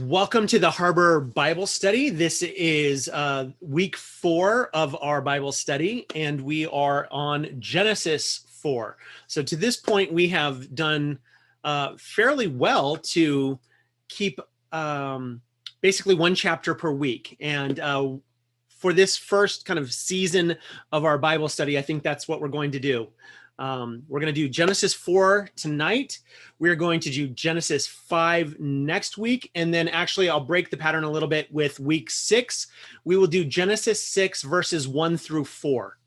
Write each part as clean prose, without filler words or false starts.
Welcome to the Harbor Bible Study. This is week 4 of our Bible study, and we are on Genesis 4. So to this point, we have done fairly well to keep basically one chapter per week. And for this first kind of season of our Bible study, I think that's what we're going to do. We're going to do Genesis 4 tonight. We're going to do Genesis 5 next week. And then actually I'll break the pattern a little bit with week 6. We will do Genesis 6 verses 1 through 4.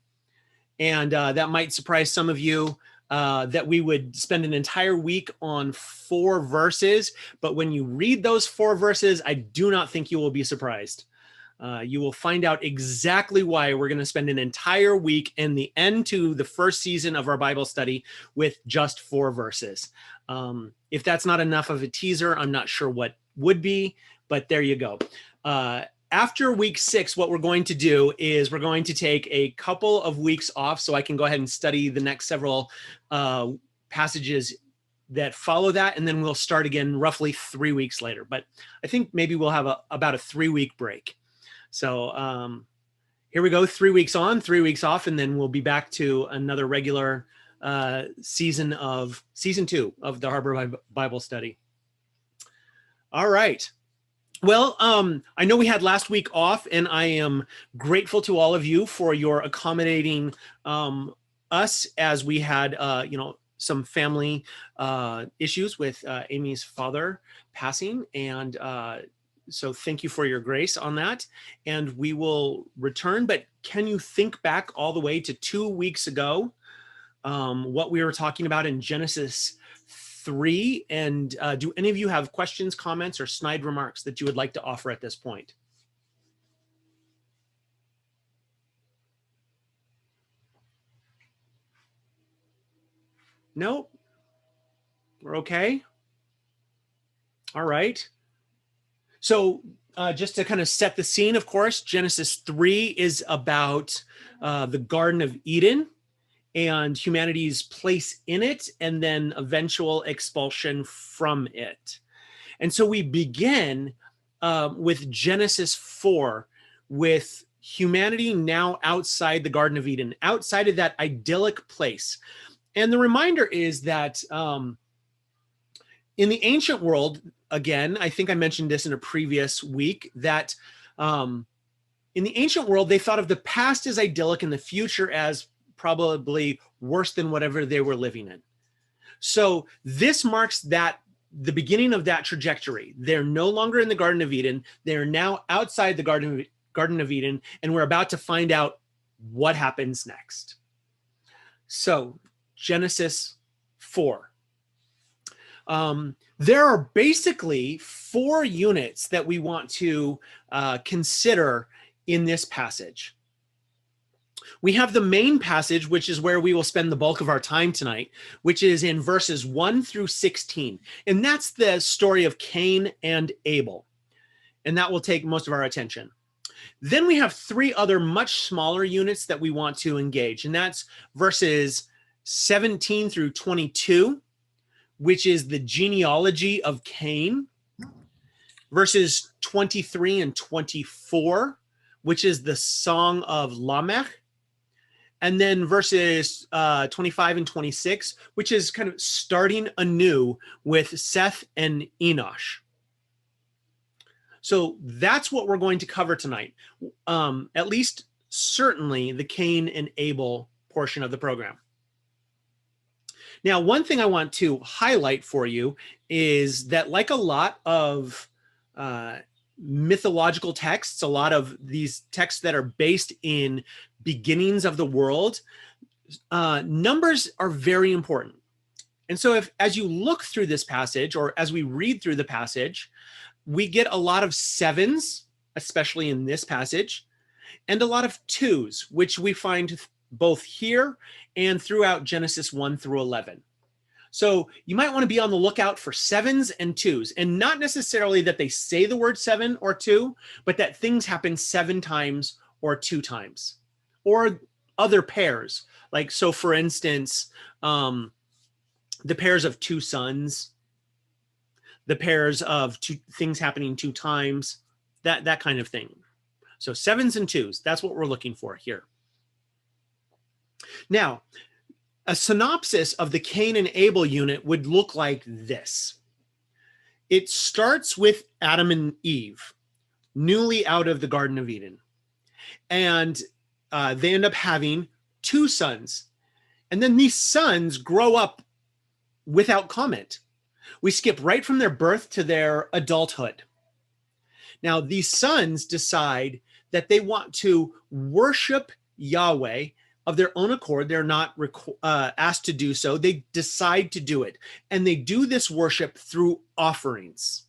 And that might surprise some of you that we would spend an entire week on 4 verses. But when you read those 4 verses, I do not think you will be surprised. You will find out exactly why we're going to spend an entire week and the end to the first season of our Bible study with just 4 verses. If that's not enough of a teaser, I'm not sure what would be, but there you go. After week 6, what we're going to do is we're going to take a couple of weeks off so I can go ahead and study the next several passages that follow that, and then we'll start again roughly 3 weeks later. But I think maybe we'll have about a 3-week break. So here we go, 3 weeks on, 3 weeks off, and then we'll be back to another regular season 2 of the Harbor Bible Study. All right. Well, I know we had last week off, and I am grateful to all of you for your accommodating us as we had, some family issues with Amy's father passing, and so thank you for your grace on that, and we will return. But can you think back all the way to 2 weeks ago, what we were talking about in Genesis 3? And do any of you have questions, comments, or snide remarks that you would like to offer at this point? No? We're okay? All right. So just to kind of set the scene, of course, Genesis 3 is about the Garden of Eden and humanity's place in it, and then eventual expulsion from it. And so we begin with Genesis 4, with humanity now outside the Garden of Eden, outside of that idyllic place. And the reminder is that in the ancient world, again, I think I mentioned this in a previous week, that in the ancient world, they thought of the past as idyllic and the future as probably worse than whatever they were living in. So this marks the beginning of that trajectory. They're no longer in the Garden of Eden. They're now outside the Garden of Eden, and we're about to find out what happens next. So Genesis 4. There are basically 4 units that we want to consider in this passage. We have the main passage, which is where we will spend the bulk of our time tonight, which is in verses 1 through 16. And that's the story of Cain and Abel. And that will take most of our attention. Then we have 3 other much smaller units that we want to engage. And that's verses 17 through 22, which is the genealogy of Cain, verses 23 and 24, which is the Song of Lamech, and then verses 25 and 26, which is kind of starting anew with Seth and Enosh. So that's what we're going to cover tonight, at least certainly the Cain and Abel portion of the program. Now, one thing I want to highlight for you is that, like a lot of mythological texts, a lot of these texts that are based in beginnings of the world, numbers are very important. And so as you look through this passage, or as we read through the passage, we get a lot of 7s, especially in this passage, and a lot of 2s, which we find both here and throughout Genesis 1 through 11. So you might want to be on the lookout for 7s and 2s, and not necessarily that they say the word 7 or 2, but that things happen 7 times or 2 times, or other pairs. Like, so for instance, the pairs of 2 sons, the pairs of two things happening 2 times, that kind of thing. So 7s and 2s, that's what we're looking for here. Now, a synopsis of the Cain and Abel unit would look like this. It starts with Adam and Eve, newly out of the Garden of Eden. And they end up having 2 sons. And then these sons grow up without comment. We skip right from their birth to their adulthood. Now, these sons decide that they want to worship Yahweh of their own accord. They're not asked to do so. They decide to do it. And they do this worship through offerings.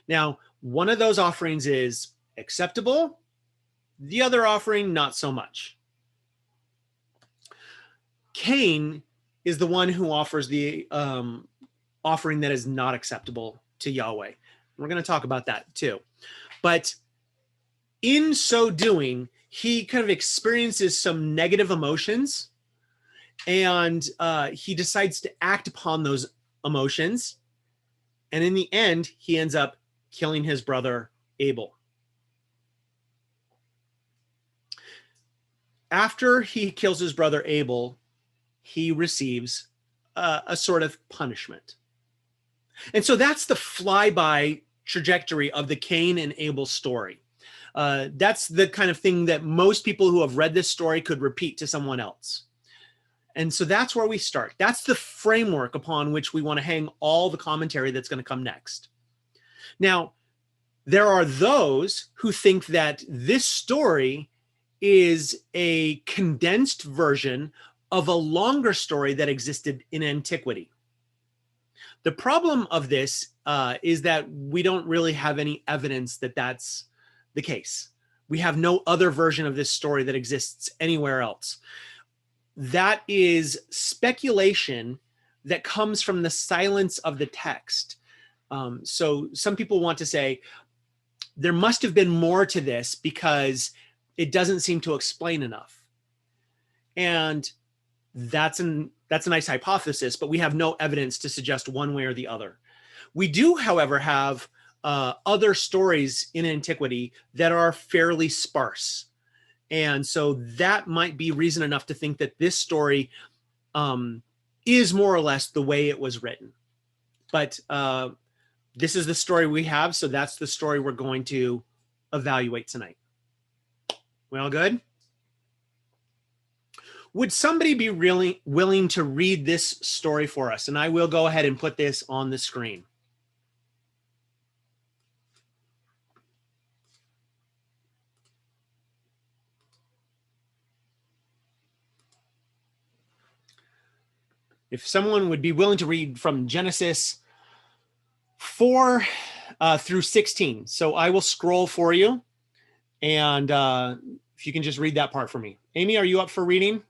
Now, one of those offerings is acceptable. The other offering, not so much. Cain is the one who offers the offering that is not acceptable to Yahweh. We're going to talk about that too. But in so doing, he kind of experiences some negative emotions, and he decides to act upon those emotions. And in the end, he ends up killing his brother Abel. After he kills his brother Abel, he receives a sort of punishment. And so that's the flyby trajectory of the Cain and Abel story. That's the kind of thing that most people who have read this story could repeat to someone else. And so that's where we start. That's the framework upon which we want to hang all the commentary that's going to come next. Now, there are those who think that this story is a condensed version of a longer story that existed in antiquity. The problem of this is that we don't really have any evidence that that's the case. We have no other version of this story that exists anywhere else. That is speculation that comes from the silence of the text. So some people want to say there must have been more to this because it doesn't seem to explain enough. And that's a nice hypothesis, but we have no evidence to suggest one way or the other. We do, however, have other stories in antiquity that are fairly sparse. And so that might be reason enough to think that this story is more or less the way it was written. But this is the story we have, so that's the story we're going to evaluate tonight. We all good? Would somebody be really willing to read this story for us? And I will go ahead and put this on the screen. If someone would be willing to read from Genesis 4 through 16. So I will scroll for you. And if you can just read that part for me. Amy, are you up for reading?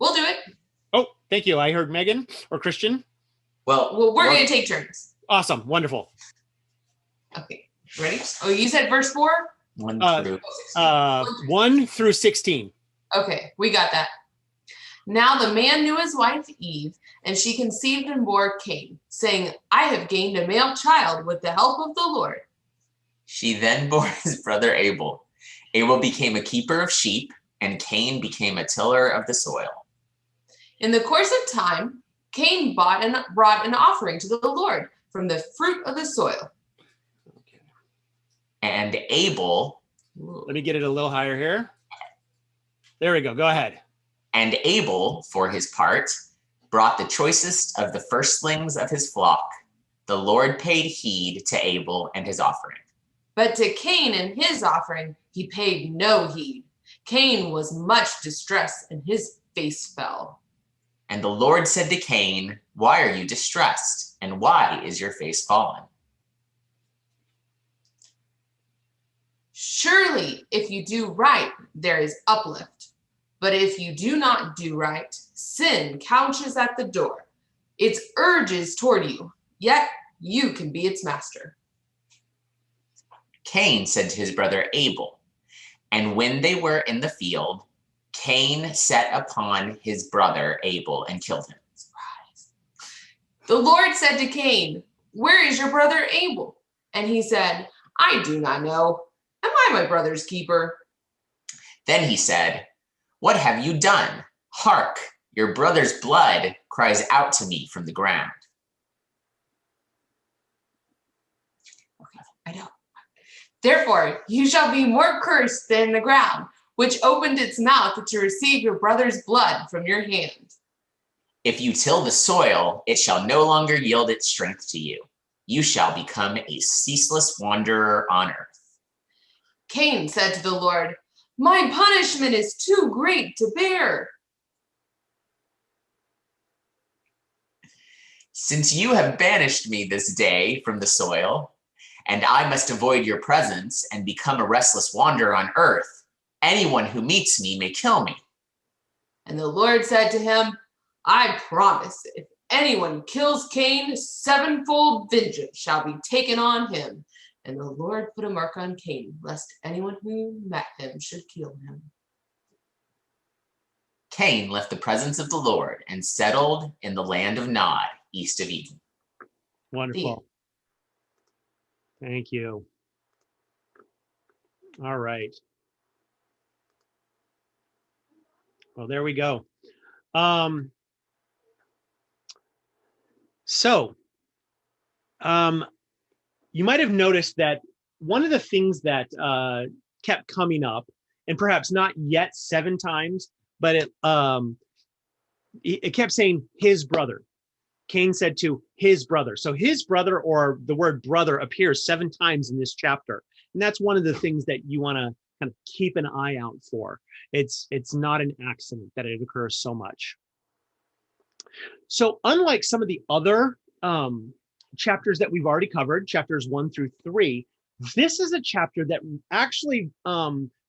We'll do it. Oh, thank you. I heard Megan or Christian. Well, we're going to take turns. Awesome. Wonderful. Okay. Ready? Oh, you said verse 4? 1 through 16. Okay. We got that. Now the man knew his wife Eve, and she conceived and bore Cain, saying, I have gained a male child with the help of the Lord. She then bore his brother Abel. Abel became a keeper of sheep, and Cain became a tiller of the soil. In the course of time, Cain brought an offering to the Lord from the fruit of the soil. And Abel... Let me get it a little higher here. There we go. Go ahead. And Abel, for his part, brought the choicest of the firstlings of his flock. The Lord paid heed to Abel and his offering. But to Cain and his offering, he paid no heed. Cain was much distressed, and his face fell. And the Lord said to Cain, why are you distressed? And why is your face fallen? Surely, if you do right, there is uplift. But if you do not do right, sin couches at the door. Its urges toward you, yet you can be its master. Cain said to his brother Abel, and when they were in the field, Cain set upon his brother Abel and killed him. The Lord said to Cain, where is your brother Abel? And he said, I do not know. Am I my brother's keeper? Then he said, What have you done? Hark, your brother's blood cries out to me from the ground. I know. Therefore, you shall be more cursed than the ground, which opened its mouth to receive your brother's blood from your hand. If you till the soil, it shall no longer yield its strength to you. You shall become a ceaseless wanderer on earth. Cain said to the Lord, My punishment is too great to bear. Since you have banished me this day from the soil, and I must avoid your presence and become a restless wanderer on earth, anyone who meets me may kill me. And the Lord said to him, I promise, if anyone kills Cain, sevenfold vengeance shall be taken on him. And the Lord put a mark on Cain, lest anyone who met him should kill him. Cain left the presence of the Lord and settled in the land of Nod, east of Eden. Wonderful. Thank you. All right. Well, there we go. You might have noticed that one of the things that kept coming up, and perhaps not yet 7 times, but it kept saying his brother. Cain said to his brother. So his brother, or the word brother, appears 7 times in this chapter. And that's one of the things that you want to kind of keep an eye out for. It's not an accident that it occurs so much. So unlike some of the other chapters that we've already covered, chapters 1 through 3, this is a chapter that actually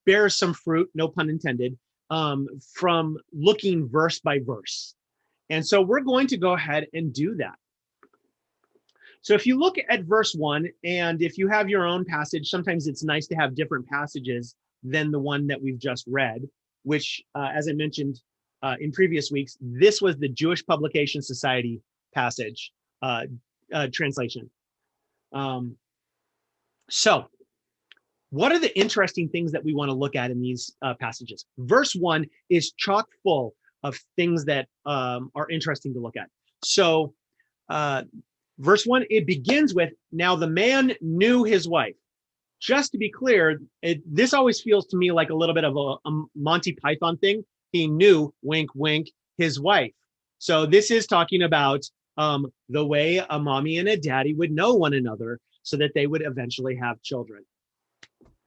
bears some fruit, no pun intended, from looking verse by verse. And so we're going to go ahead and do that. So if you look at verse 1, and if you have your own passage, sometimes it's nice to have different passages than the one that we've just read, which, as I mentioned in previous weeks, this was the Jewish Publication Society passage translation. So what are the interesting things that we want to look at in these passages? Verse 1 is chock full of things that are interesting to look at. So verse 1, it begins with, now the man knew his wife. Just to be clear, this always feels to me like a little bit of a Monty Python thing. He knew, wink, wink, his wife. So this is talking about the way a mommy and a daddy would know one another so that they would eventually have children.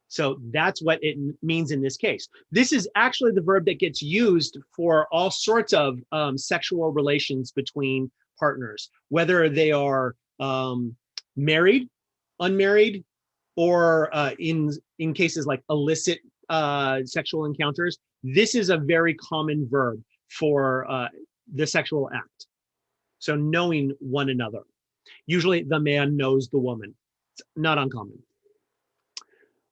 So that's what it means in this case. This is actually the verb that gets used for all sorts of sexual relations between partners, whether they are married, unmarried, or in cases like illicit sexual encounters. This is a very common verb for the sexual act. So knowing one another. Usually the man knows the woman. It's not uncommon.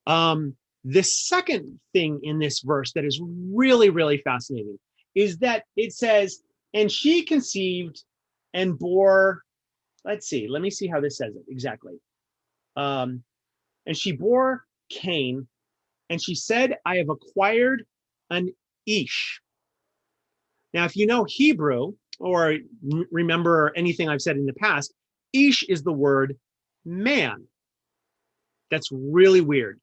The second thing in this verse that is really, really fascinating is that it says, and she conceived and bore, let me see how this says it exactly. And she bore Cain, and she said, I have acquired an Ish. Now, if you know Hebrew, or remember anything I've said in the past, Ish is the word man. That's really weird.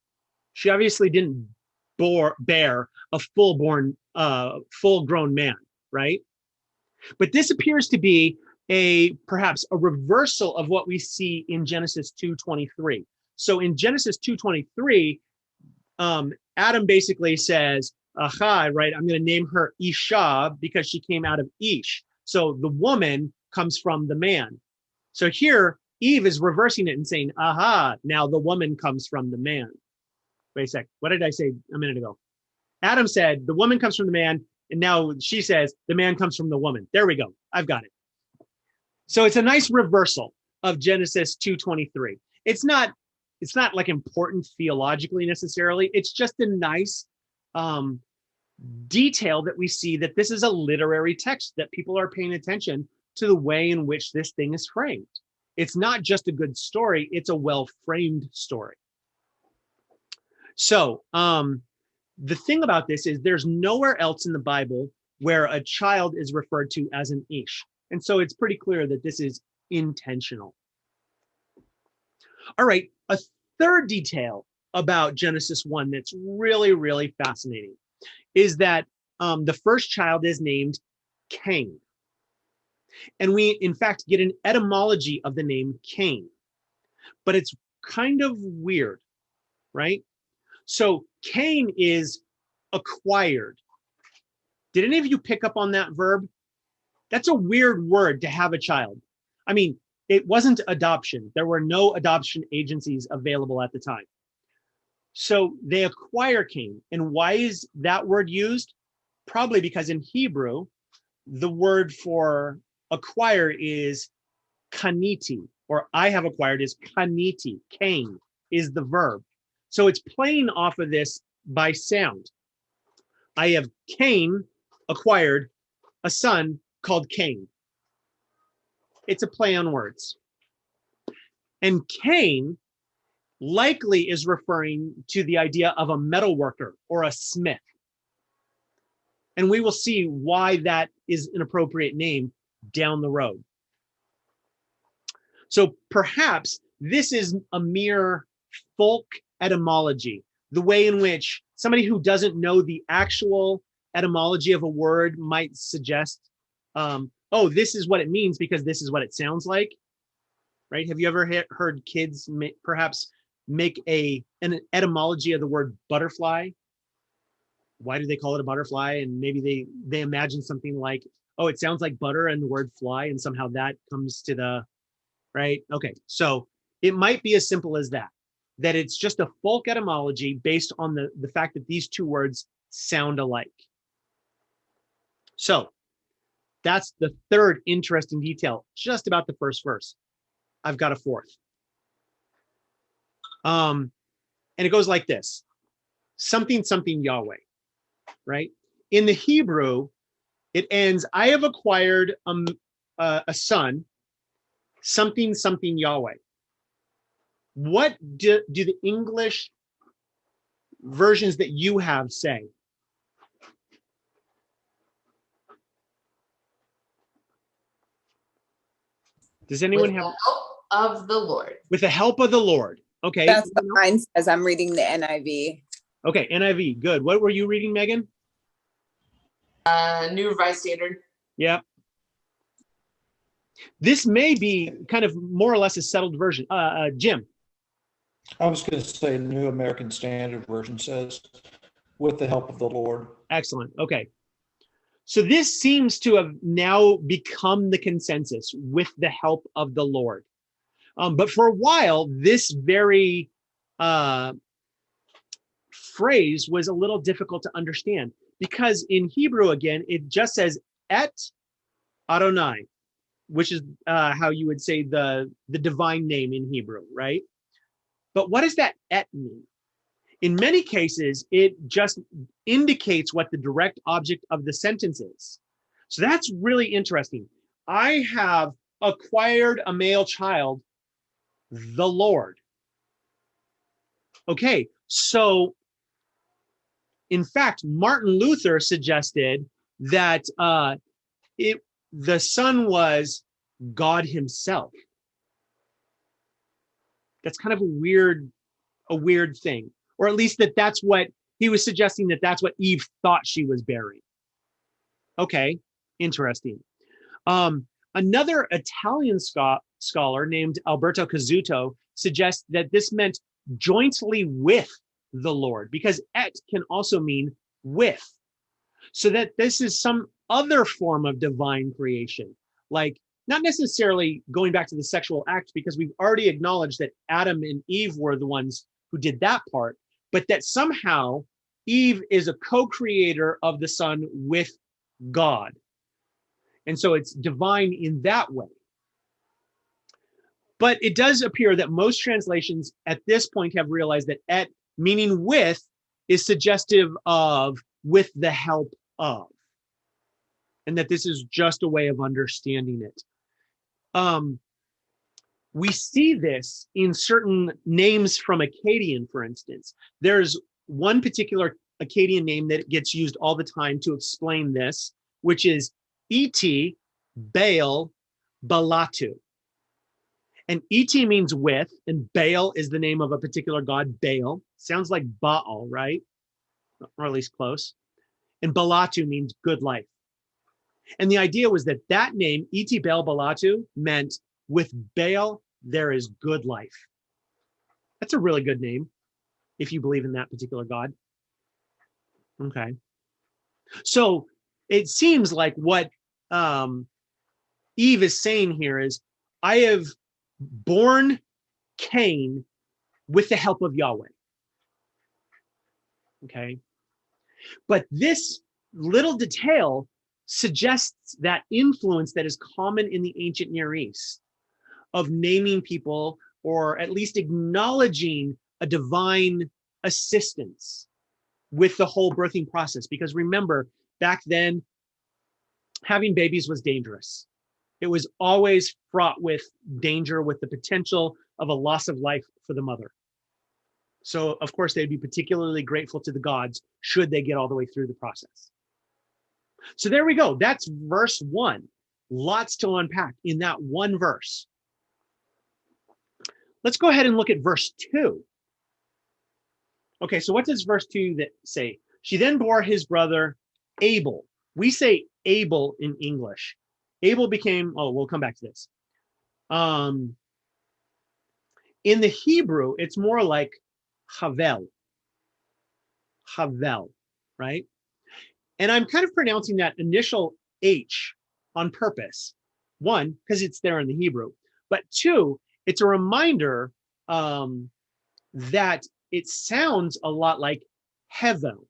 She obviously didn't bear a full-grown man, right? But this appears to be perhaps a reversal of what we see in Genesis 2:23. So in Genesis 2:23, Adam basically says, aha, right, I'm going to name her Isha because she came out of Ish. So the woman comes from the man. So here, Eve is reversing it and saying, aha, now the woman comes from the man. Wait a sec. What did I say a minute ago? Adam said, the woman comes from the man. And now she says, the man comes from the woman. There we go. I've got it. So it's a nice reversal of Genesis 2:23. It's not like important theologically necessarily. It's just a nice detail that we see that this is a literary text, that people are paying attention to the way in which this thing is framed. It's not just a good story, it's a well-framed story. So the thing about this is there's nowhere else in the Bible where a child is referred to as an ish. And so it's pretty clear that this is intentional. All right, a third detail about Genesis 1 that's really, really fascinating is that the first child is named Cain. And we, in fact, get an etymology of the name Cain. But it's kind of weird, right? So Cain is acquired. Did any of you pick up on that verb? That's a weird word to have a child. I mean, it wasn't adoption. There were no adoption agencies available at the time. So they acquire Cain. And why is that word used? Probably because in Hebrew, the word for acquire is kaniti, or I have acquired is kaniti. Cain is the verb. So it's playing off of this by sound. I have Cain acquired a son called Cain. It's a play on words. And Cain likely is referring to the idea of a metal worker or a smith. And we will see why that is an appropriate name down the road. So perhaps this is a mere folk etymology, the way in which somebody who doesn't know the actual etymology of a word might suggest, oh, this is what it means because this is what it sounds like, right? Have you ever heard kids perhaps make an etymology of the word butterfly? Why do they call it a butterfly? And maybe they imagine something like, oh, it sounds like butter and the word fly, and somehow that comes to the, right? Okay, so it might be as simple as that it's just a folk etymology based on the fact that these two words sound alike. So that's the third interesting detail just about the first verse. I've got a fourth. And it goes like this: something, something Yahweh, right? In the Hebrew, it ends, I have acquired a son, something, something Yahweh. What do the English versions that you have say? Does anyone have? With the help of the Lord. With the help of the Lord. Okay. That's what mine says. I'm reading the NIV. Okay, NIV. Good. What were you reading, Megan? New Revised Standard. Yeah. This may be kind of more or less a settled version. Jim. I was going to say New American Standard Version says, with the help of the Lord. Excellent. Okay. So this seems to have now become the consensus, with the help of the Lord. But for a while, this very phrase was a little difficult to understand, because in Hebrew, again, it just says et Adonai, which is how you would say the divine name in Hebrew, right? But what does that et mean? In many cases, it just indicates what the direct object of the sentence is. So that's really interesting. I have acquired a male child, the Lord. Okay, so in fact, Martin Luther suggested that the son was God himself. That's kind of a weird thing, or at least that's what he was suggesting, that's what Eve thought she was bearing. Okay, interesting. Another Italian scholar named Alberto Cazzuto suggests that this meant jointly with the Lord, because et can also mean with. So that this is some other form of divine creation, like not necessarily going back to the sexual act, because we've already acknowledged that Adam and Eve were the ones who did that part, but that somehow Eve is a co-creator of the Son with God. And so it's divine in that way. But it does appear that most translations at this point have realized that et, meaning with, is suggestive of with the help of, and that this is just a way of understanding it. We see this in certain names from Akkadian, for instance. There's one particular Akkadian name that gets used all the time to explain this, which is Et Baal Balatu. And Et means with, and Baal is the name of a particular god, Baal. Sounds like Baal, right? Or at least close. And Balatu means good life. And the idea was that that name, Et Baal Balatu, meant with Baal, there is good life. That's a really good name, if you believe in that particular god. Okay. So it seems like what Eve is saying here is, I have born Cain with the help of Yahweh. Okay. But this little detail suggests that influence that is common in the ancient Near East of naming people, or at least acknowledging a divine assistance with the whole birthing process. Because remember, back then, having babies was dangerous. It was always fraught with danger, with the potential of a loss of life for the mother. So, of course, they'd be particularly grateful to the gods should they get all the way through the process. So there we go. That's verse 1. Lots to unpack in that one verse. Let's go ahead and look at verse 2. Okay, so what does verse 2 say? She then bore his brother Abel. We say Abel in English. Abel became, oh, we'll come back to this. In the Hebrew, it's more like Havel. Havel, right? And I'm kind of pronouncing that initial H on purpose. One, because it's there in the Hebrew. But two, it's a reminder that it sounds a lot like Hevel.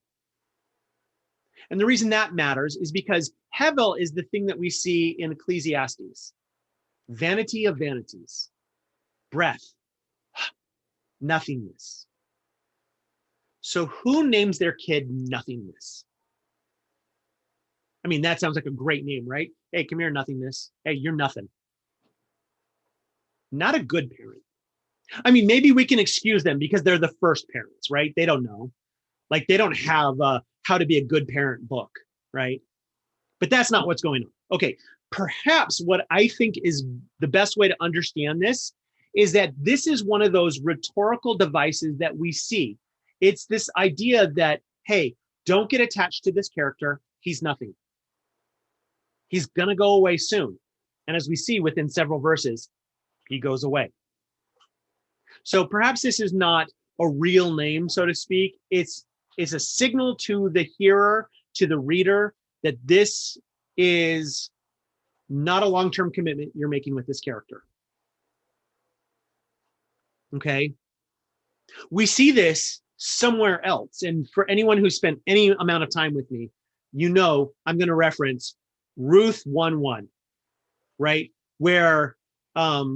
And the reason that matters is because Hevel is the thing that we see in Ecclesiastes. Vanity of vanities. Breath. Nothingness. So who names their kid Nothingness? I mean, that sounds like a great name, right? Hey, come here, Nothingness. Hey, you're nothing. Not a good parent. I mean, maybe we can excuse them because they're the first parents, right? They don't know. Like, they don't have a how to be a good parent book, right? But that's not what's going on. Okay, perhaps what I think is the best way to understand this is that this is one of those rhetorical devices that we see. It's this idea that, hey, don't get attached to this character. He's nothing. He's going to go away soon. And as we see within several verses, he goes away. So perhaps this is not a real name, so to speak. It's a signal to the hearer, to the reader, that this is not a long-term commitment you're making with this character. Okay? We see this somewhere else. And for anyone who spent any amount of time with me, you know I'm going to reference Ruth 1:1, right? Where, what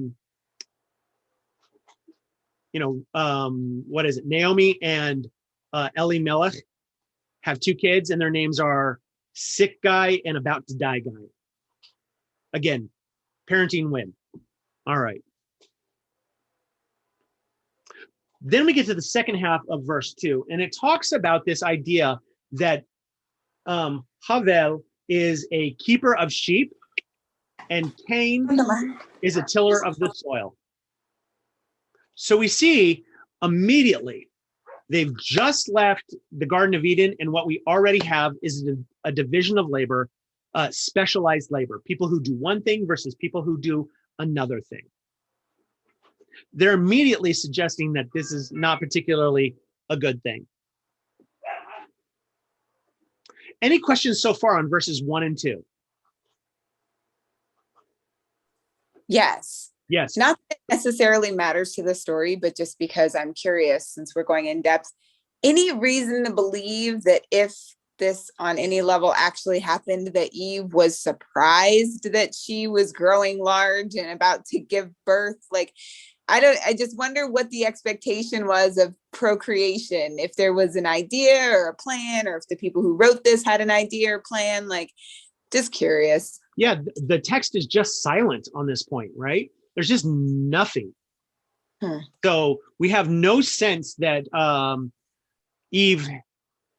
is it? Naomi and Elimelech have two kids, and their names are sick guy and about to die guy. Again, parenting win. All right. Then we get to the second half of verse 2, and it talks about this idea that Havel is a keeper of sheep, and Cain is a tiller of the soil. So we see immediately they've just left the Garden of Eden, and what we already have is a division of labor, specialized labor, people who do one thing versus people who do another thing. They're immediately suggesting that this is not particularly a good thing. Any questions so far on verses 1 and 2? Yes. Yes. Not that it necessarily matters to the story, but just because I'm curious, since we're going in depth, any reason to believe that if this on any level actually happened, that Eve was surprised that she was growing large and about to give birth? Like, I just wonder what the expectation was of procreation, if there was an idea or a plan, or if the people who wrote this had an idea or plan. Like, just curious. Yeah, the text is just silent on this point, right? There's just nothing. Hmm. So we have no sense that Eve,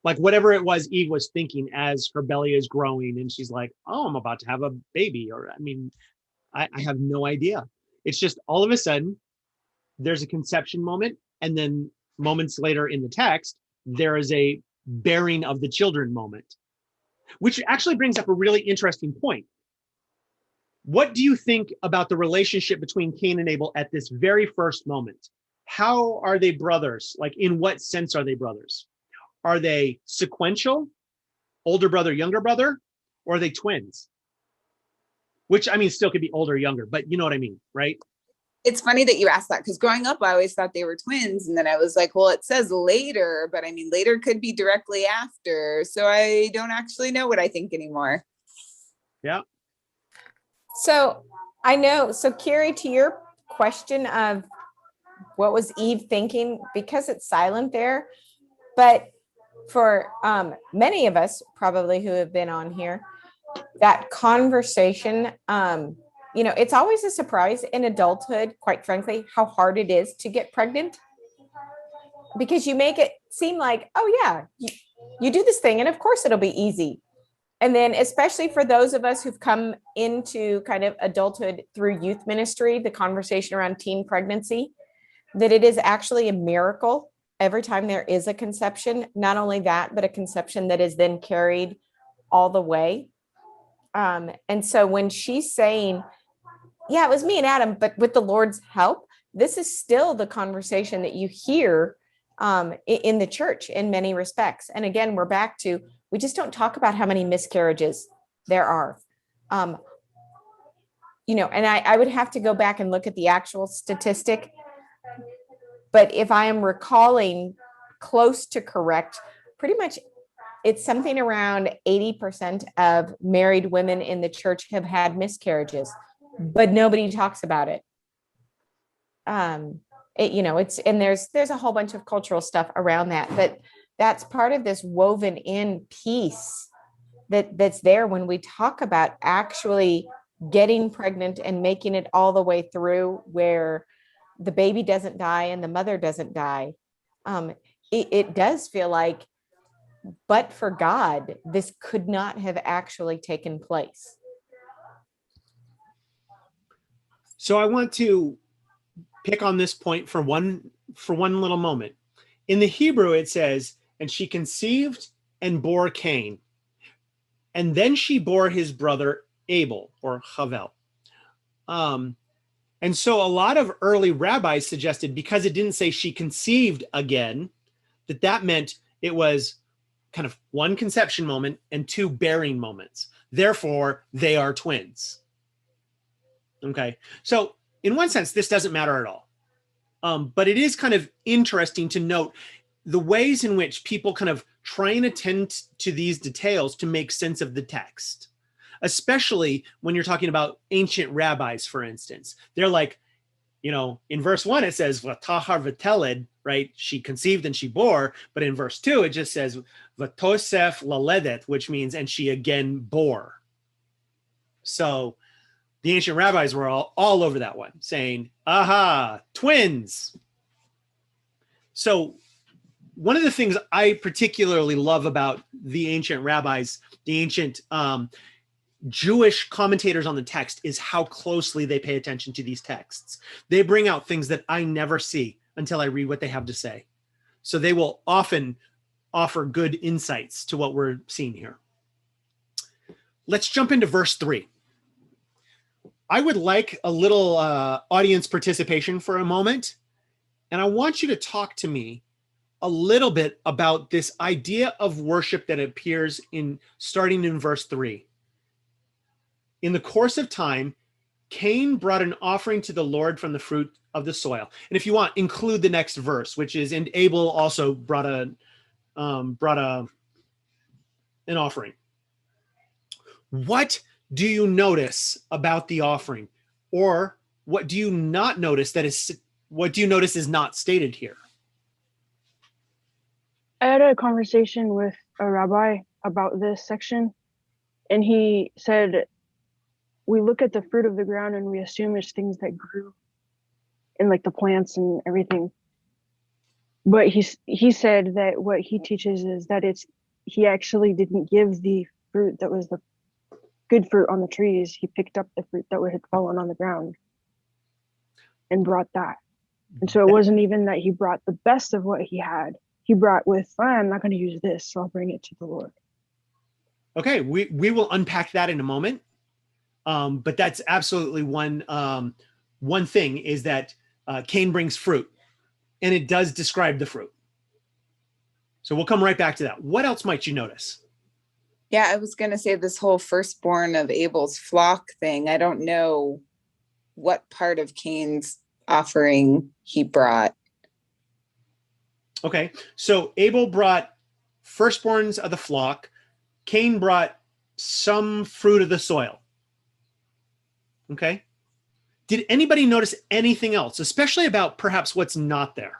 like whatever it was Eve was thinking as her belly is growing and she's like, oh, I'm about to have a baby. Or, I mean, I have no idea. It's just all of a sudden there's a conception moment. And then moments later in the text, there is a bearing of the children moment, which actually brings up a really interesting point. What do you think about the relationship between Cain and Abel at this very first moment? How are they brothers? Like, in what sense are they brothers? Are they sequential, older brother, younger brother, or are they twins? Which, I mean, still could be older, younger, but you know what I mean, right? It's funny that you asked that, because growing up, I always thought they were twins. And then I was like, well, it says later, but I mean, later could be directly after. So I don't actually know what I think anymore. Yeah. So I know, so Carrie, to your question of what was Eve thinking, because it's silent there, but for many of us probably who have been on here, that conversation, it's always a surprise in adulthood, quite frankly, how hard it is to get pregnant, because you make it seem like, oh yeah, you do this thing and of course it'll be easy. And then especially for those of us who've come into kind of adulthood through youth ministry, the conversation around teen pregnancy, that it is actually a miracle every time there is a conception. Not only that, but a conception that is then carried all the way. And so when she's saying, yeah, it was me and Adam, but with the Lord's help, this is still the conversation that you hear in the church in many respects. And again, we're back to, we just don't talk about how many miscarriages there are. And I would have to go back and look at the actual statistic. But if I am recalling close to correct, pretty much it's something around 80% of married women in the church have had miscarriages, but nobody talks about it. It's, and there's a whole bunch of cultural stuff around that, but that's part of this woven in piece that's there when we talk about actually getting pregnant and making it all the way through, where the baby doesn't die and the mother doesn't die. It does feel like, but for God, this could not have actually taken place. So I want to pick on this point for one little moment. In the Hebrew, it says, and she conceived and bore Cain, and then she bore his brother Abel, or Havel. And so a lot of early rabbis suggested, because it didn't say she conceived again, that meant it was kind of one conception moment and two bearing moments. Therefore, they are twins. Okay. So in one sense, this doesn't matter at all. But it is kind of interesting to note the ways in which people kind of try and attend to these details to make sense of the text, especially when you're talking about ancient rabbis, for instance. They're like, in verse 1, it says, Vatahar v'teled, right? She conceived and she bore. But in verse 2, it just says, Vatosef laledet, which means, and she again bore. So the ancient rabbis were all over that one, saying, aha, twins. So one of the things I particularly love about the ancient rabbis, the ancient Jewish commentators on the text, is how closely they pay attention to these texts. They bring out things that I never see until I read what they have to say. So they will often offer good insights to what we're seeing here. Let's jump into verse 3. I would like a little audience participation for a moment. And I want you to talk to me a little bit about this idea of worship that appears starting in verse 3. In the course of time, Cain brought an offering to the Lord from the fruit of the soil. And if you want, include the next verse, which is, and Abel also brought an offering. What do you notice about the offering? Or what do you not notice what do you notice is not stated here? I had a conversation with a rabbi about this section, and he said we look at the fruit of the ground and we assume it's things that grew in like the plants and everything. But he said that what he teaches is that he actually didn't give the fruit that was the good fruit on the trees. He picked up the fruit that had fallen on the ground and brought that. And so it wasn't even that he brought the best of what he had. He brought I'm not going to use this, so I'll bring it to the Lord. Okay, we will unpack that in a moment. But that's absolutely one thing is that Cain brings fruit, and it does describe the fruit. So we'll come right back to that. What else might you notice? Yeah, I was going to say this whole firstborn of Abel's flock thing. I don't know what part of Cain's offering he brought. Okay, so Abel brought firstborns of the flock. Cain brought some fruit of the soil. Okay. Did anybody notice anything else, especially about perhaps what's not there?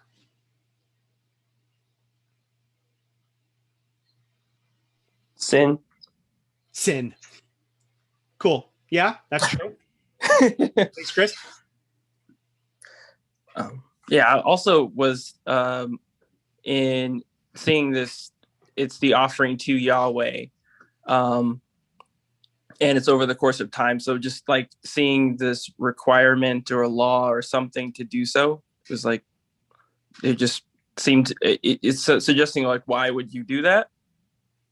Sin. Cool. Yeah, that's true. Thanks, Chris. Yeah, I also was in seeing this, it's the offering to Yahweh. And it's over the course of time. So just like seeing this requirement or a law or something to do so, it was like, it just seemed, it's suggesting like, why would you do that?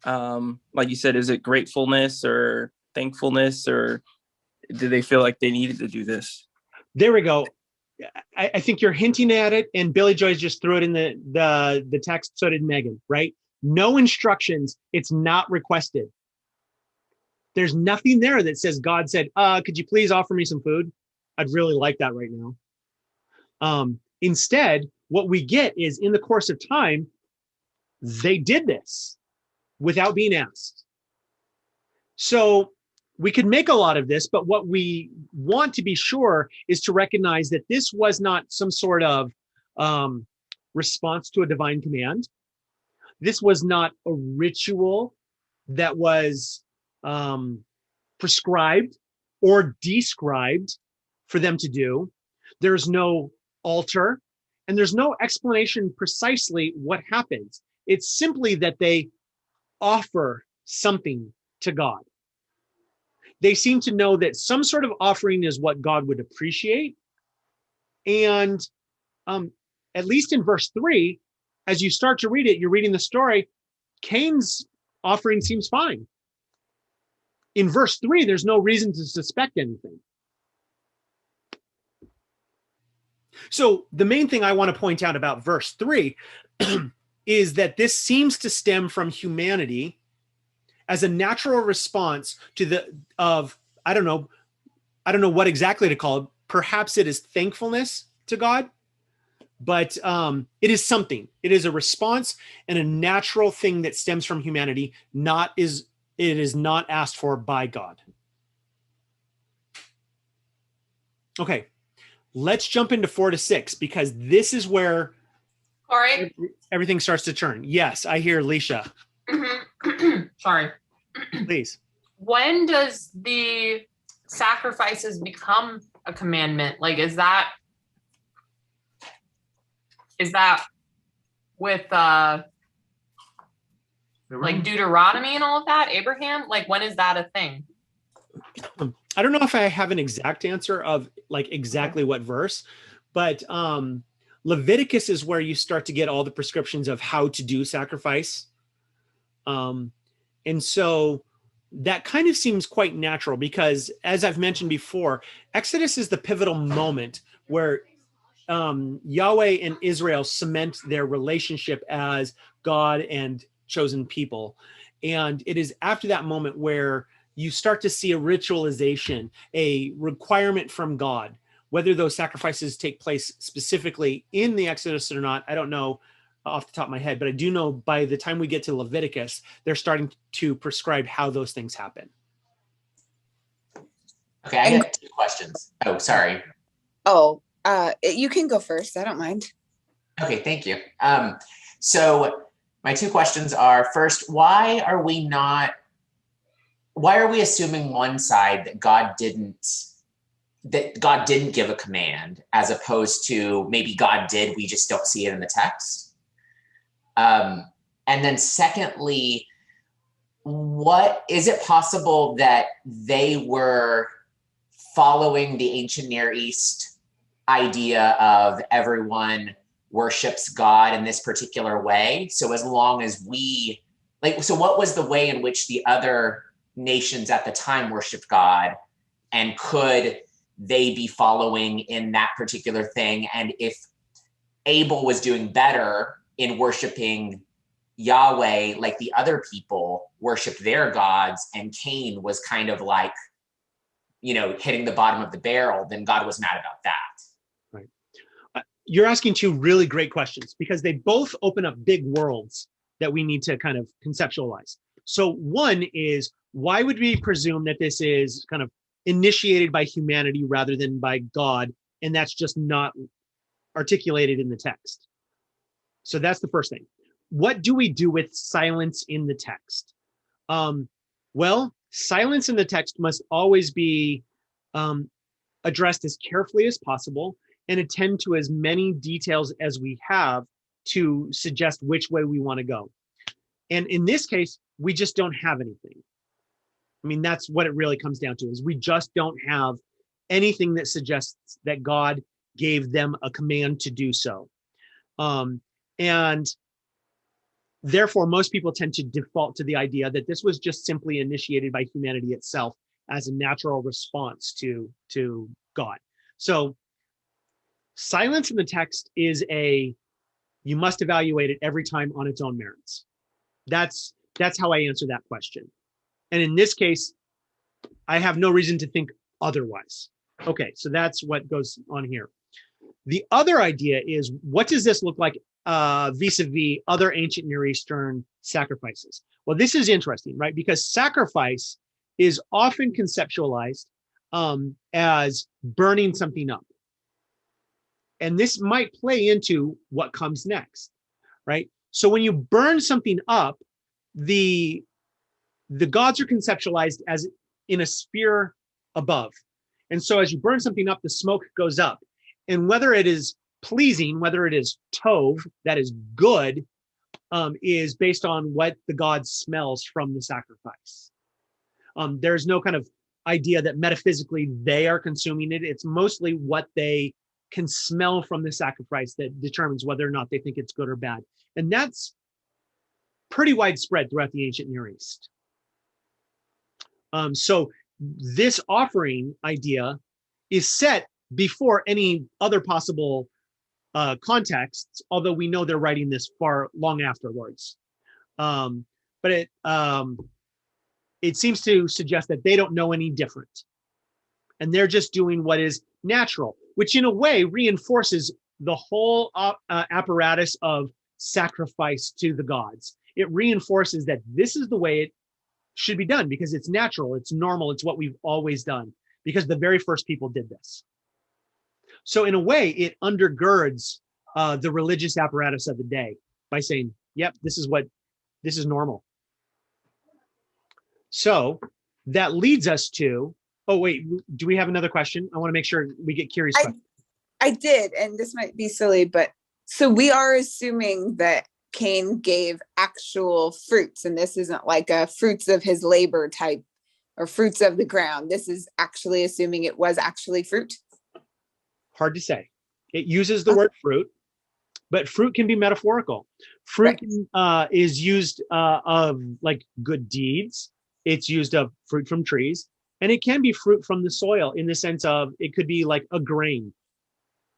Like you said, is it gratefulness or thankfulness, or did they feel like they needed to do this? There we go. I think you're hinting at it, and Billy Joyce just threw it in the text. So did Megan, right? No instructions. It's not requested. There's nothing there that says God said, could you please offer me some food? I'd really like that right now. Instead, what we get is in the course of time, they did this without being asked. So we could make a lot of this, but what we want to be sure is to recognize that this was not some sort of response to a divine command. This was not a ritual that was prescribed or described for them to do. There's no altar, and there's no explanation precisely what happens. It's simply that they offer something to God. They seem to know that some sort of offering is what God would appreciate. And at least in verse 3, as you start to read it, you're reading the story, Cain's offering seems fine. In verse 3, there's no reason to suspect anything. So the main thing I want to point out about verse 3 is that this seems to stem from humanity as a natural response to I don't know what exactly to call it. Perhaps it is thankfulness to God, but it is something. It is a response and a natural thing that stems from humanity. It is not asked for by God. Okay, let's jump into 4 to 6 because this is where All right. everything starts to turn. Yes, I hear Leisha. Sorry. Please. When does the sacrifices become a commandment? Like, is that with like Deuteronomy and all of that, Abraham? Like, when is that a thing? I don't know if I have an exact answer of like exactly what verse, but Leviticus is where you start to get all the prescriptions of how to do sacrifice. And so that kind of seems quite natural because, as I've mentioned before, Exodus is the pivotal moment where Yahweh and Israel cement their relationship as God and chosen people. And it is after that moment where you start to see a ritualization, a requirement from God. Whether those sacrifices take place specifically in the Exodus or not, I don't know off the top of my head, but I do know by the time we get to Leviticus, they're starting to prescribe how those things happen. Okay, I got 2 questions. Oh, sorry. Oh, you can go first. I don't mind. Okay, thank you. So my 2 questions are, first, why are we not why are we assuming one side that God didn't give a command, as opposed to maybe God did, we just don't see it in the text? And then secondly, what is it possible that they were following the ancient Near East idea of everyone worships God in this particular way? So as long as we, like, so what was the way in which the other nations at the time worshiped God, and could they be following in that particular thing? And if Abel was doing better in worshiping Yahweh like the other people worshiped their gods, and Cain was kind of like, you know, hitting the bottom of the barrel, then God was mad about that. Right. You're asking two really great questions, because they both open up big worlds that we need to kind of conceptualize. So one is, why would we presume that this is kind of initiated by humanity rather than by God? And that's just not articulated in the text. So that's the first thing. What do we do with silence in the text? Well, silence in the text must always be addressed as carefully as possible and attend to as many details as we have to suggest which way we want to go. And in this case, we just don't have anything. I mean, that's what it really comes down to, is we just don't have anything that suggests that God gave them a command to do so. And therefore, most people tend to default to the idea that this was just simply initiated by humanity itself as a natural response to God. So silence in the text is you must evaluate it every time on its own merits. That's how I answer that question. And in this case, I have no reason to think otherwise. Okay, so that's what goes on here. The other idea is, what does this look like vis-a-vis other ancient Near Eastern sacrifices? Well, this is interesting, right? Because sacrifice is often conceptualized as burning something up. And this might play into what comes next, right? So when you burn something up, the gods are conceptualized as in a sphere above. And so as you burn something up, the smoke goes up. And whether it is pleasing, whether it is tov, that is good, is based on what the god smells from the sacrifice. There's no kind of idea that metaphysically they are consuming it. It's mostly what they can smell from the sacrifice that determines whether or not they think it's good or bad. And that's pretty widespread throughout the ancient Near East. So this offering idea is set before any other possible contexts, although we know they're writing this far long afterwards. But it seems to suggest that they don't know any different. And they're just doing what is natural, which in a way reinforces the whole apparatus of sacrifice to the gods. It reinforces that this is the way it should be done, because it's natural, it's normal, it's what we've always done, because the very first people did this. So in a way, it undergirds the religious apparatus of the day by saying, yep, this is normal. So that leads us to, oh wait, do we have another question? I want to make sure we get Kiri's question. I did, and this might be silly, but so we are assuming that Cain gave actual fruits, and this isn't like a fruits of his labor type or fruits of the ground. This is actually assuming it was actually fruit. Hard to say. It uses the word fruit, but fruit can be metaphorical. Fruit is used of like good deeds. It's used of fruit from trees, and it can be fruit from the soil in the sense of it could be like a grain.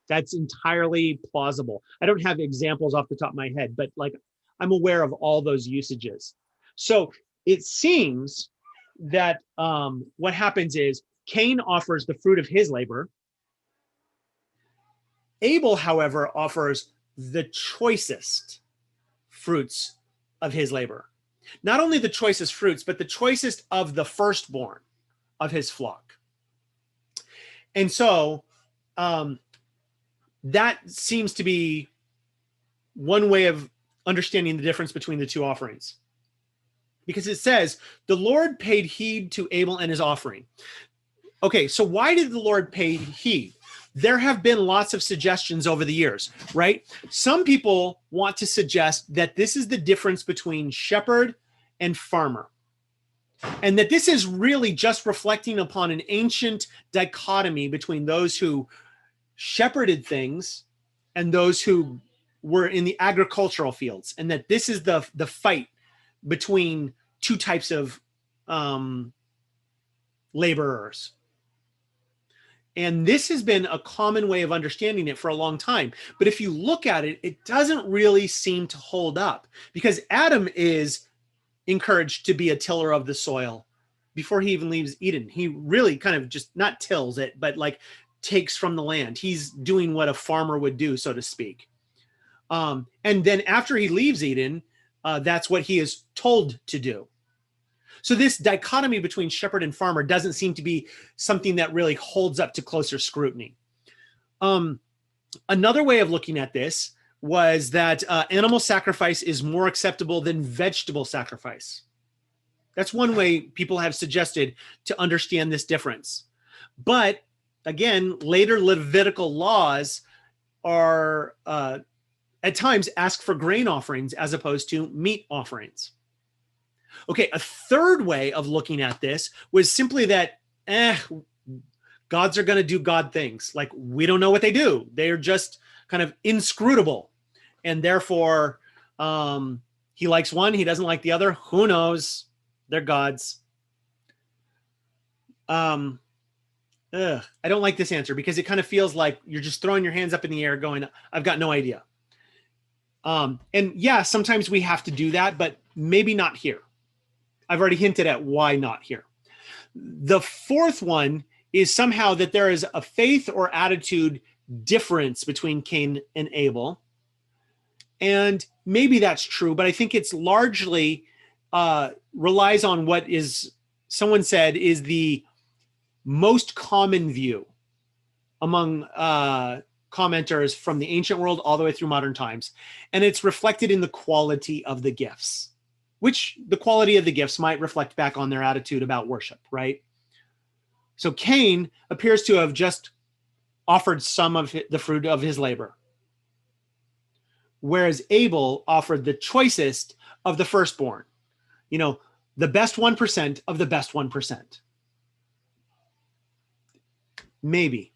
That's entirely plausible. I don't have examples off the top of my head, but like I'm aware of all those usages. So it seems that what happens is Cain offers the fruit of his labor. Abel, however, offers the choicest fruits of his labor. Not only the choicest fruits, but the choicest of the firstborn of his flock. And so that seems to be one way of understanding the difference between the two offerings. because it says, the Lord paid heed to Abel and his offering. Okay, so why did the Lord pay heed? There have been lots of suggestions over the years, right? Some people want to suggest that this is the difference between shepherd and farmer, and that this is really just reflecting upon an ancient dichotomy between those who shepherded things and those who were in the agricultural fields, and that this is the fight between two types of laborers. And this has been a common way of understanding it for a long time. But if you look at it, it doesn't really seem to hold up, because Adam is encouraged to be a tiller of the soil before he even leaves Eden. He really kind of just not tills it, but like takes from the land. He's doing what a farmer would do, so to speak. And then after he leaves Eden, that's what he is told to do. So this dichotomy between shepherd and farmer doesn't seem to be something that really holds up to closer scrutiny. Another way of looking at this was that animal sacrifice is more acceptable than vegetable sacrifice. That's one way people have suggested to understand this difference. But again, later Levitical laws are at times ask for grain offerings as opposed to meat offerings. Okay, a third way of looking at this was simply that, gods are going to do God things. Like, we don't know what they do. They're just kind of inscrutable. And therefore, he likes one, he doesn't like the other. Who knows? They're gods. I don't like this answer, because it kind of feels like you're just throwing your hands up in the air going, I've got no idea. And yeah, sometimes we have to do that, but maybe not here. I've already hinted at why not here. The fourth one is somehow that there is a faith or attitude difference between Cain and Abel. And maybe that's true, but I think it's largely relies on what is, someone said, is the most common view among commenters from the ancient world all the way through modern times. And it's reflected in the quality of the gifts, which the quality of the gifts might reflect back on their attitude about worship, right? So Cain appears to have just offered some of the fruit of his labor, whereas Abel offered the choicest of the firstborn, the best 1% of the best 1%. Maybe.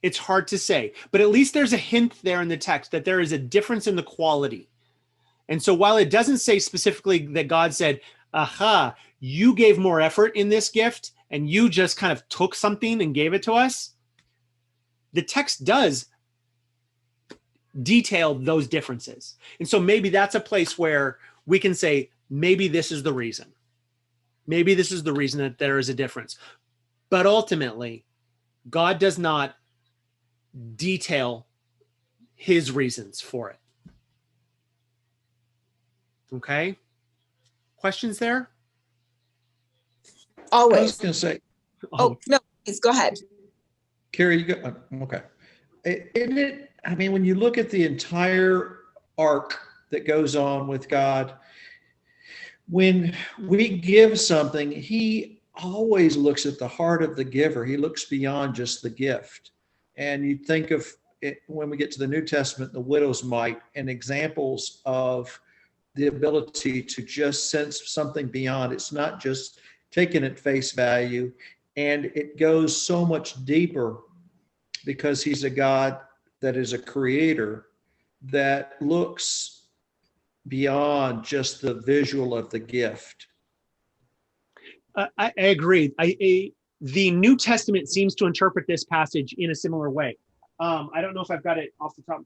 It's hard to say, but at least there's a hint there in the text that there is a difference in the quality. And so while it doesn't say specifically that God said, aha, you gave more effort in this gift and you just kind of took something and gave it to us, the text does detail those differences. And so maybe that's a place where we can say, maybe this is the reason. Maybe this is the reason that there is a difference. But ultimately, God does not detail his reasons for it. Okay. Questions there? I was Always. going to say, Oh, no, please go ahead. Carrie, you go. Okay. Isn't it, I mean, when you look at the entire arc that goes on with God, when we give something, he always looks at the heart of the giver. He looks beyond just the gift. And you think of it when we get to the New Testament, the widow's mite, and examples of the ability to just sense something beyond. It's not just taken at face value, and it goes so much deeper because he's a God that is a creator that looks beyond just the visual of the gift. I agree. The New Testament seems to interpret this passage in a similar way. I don't know if I've got it off the top.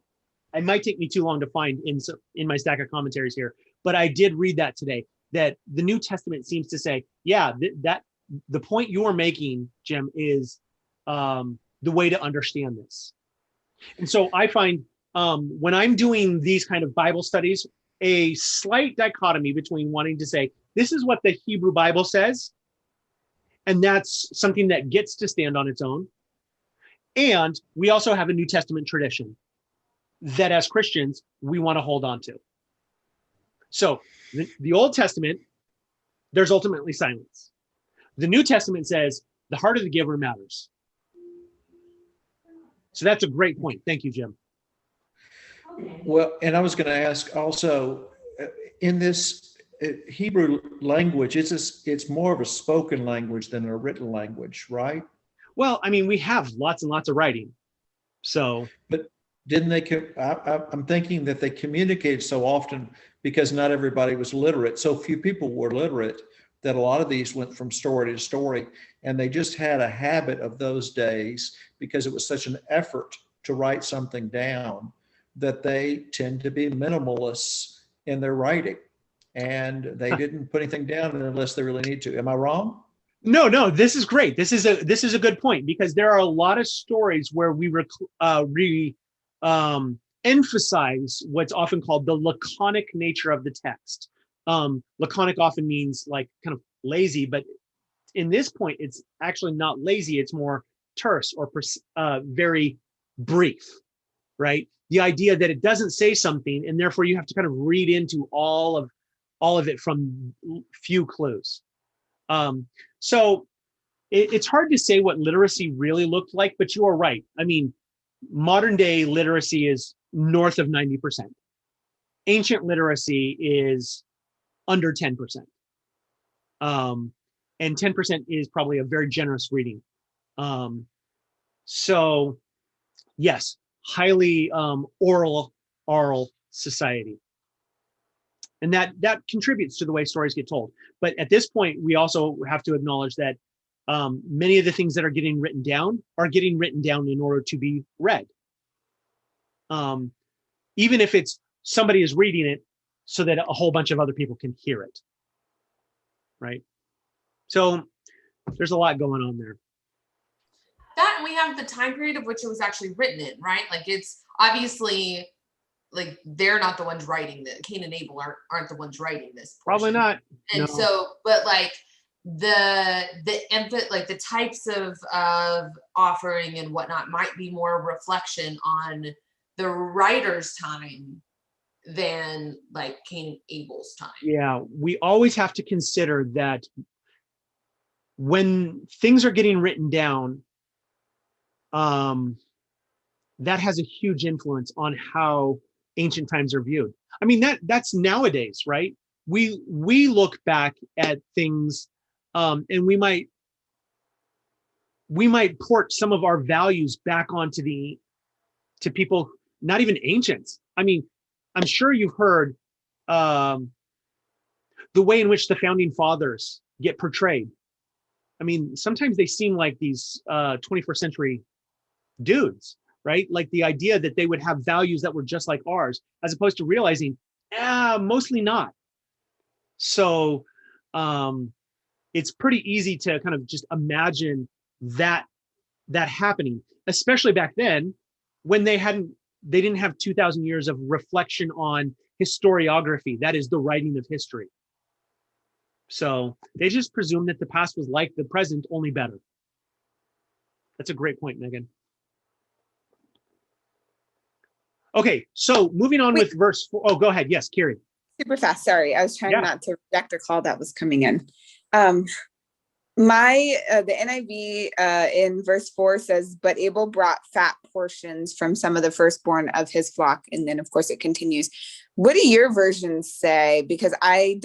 It might take me too long to find in my stack of commentaries here, but I did read that today, that the New Testament seems to say, yeah, that the point you're making, Jim, is the way to understand this. And so I find when I'm doing these kind of Bible studies, a slight dichotomy between wanting to say, this is what the Hebrew Bible says, and that's something that gets to stand on its own. And we also have a New Testament tradition that as Christians, we want to hold on to. So the Old Testament there's ultimately silence. The New Testament says the heart of the giver matters. So that's a great point. Thank you, Jim. Well, and I was going to ask also, in this Hebrew language, it's more of a spoken language than a written language, right? Well, I mean, we have lots and lots of writing. So, but didn't they? I'm thinking that they communicated so often because not everybody was literate. So few people were literate that a lot of these went from story to story, and they just had a habit of those days because it was such an effort to write something down that they tend to be minimalists in their writing, and they didn't put anything down unless they really need to. Am I wrong? No, this is great. This is a good point, because there are a lot of stories where we emphasize what's often called the laconic nature of the text. Laconic often means like kind of lazy, but in this point, it's actually not lazy. It's more terse or very brief, right? The idea that it doesn't say something, and therefore you have to kind of read into all of it from few clues. So it's hard to say what literacy really looked like, but you are right. I mean, modern day literacy is north of 90%. Ancient literacy is under 10%. And 10% is probably a very generous reading. So yes, highly oral society. And that contributes to the way stories get told. But at this point, we also have to acknowledge that many of the things that are getting written down in order to be read. Even if it's somebody is reading it so that a whole bunch of other people can hear it. Right? So there's a lot going on there. That, and we have the time period of which it was actually written in, right? Like, it's obviously, like, they're not the ones writing this. Cain and Abel aren't the ones writing this portion. Probably not. And no. So, but like the like the types of offering and whatnot might be more reflection on the writer's time than like Cain and Abel's time. Yeah, we always have to consider that when things are getting written down, that has a huge influence on how ancient times are viewed. I mean, that's nowadays, right? We look back at things, and we might port some of our values back onto to people, not even ancients. I mean, I'm sure you've heard the way in which the founding fathers get portrayed. I mean, sometimes they seem like these 21st century dudes, right? Like the idea that they would have values that were just like ours, as opposed to realizing, mostly not. So it's pretty easy to kind of just imagine that happening, especially back then when they didn't have 2,000 years of reflection on historiography. That is the writing of history. So they just presumed that the past was like the present, only better. That's a great point, Megan. Okay, so moving on with verse 4. Oh, go ahead. Yes, Kiri. Super fast. Sorry, I was trying not to reject a call that was coming in. The NIV in verse 4 says, "But Abel brought fat portions from some of the firstborn of his flock," and then of course it continues. What do your versions say? Because I'm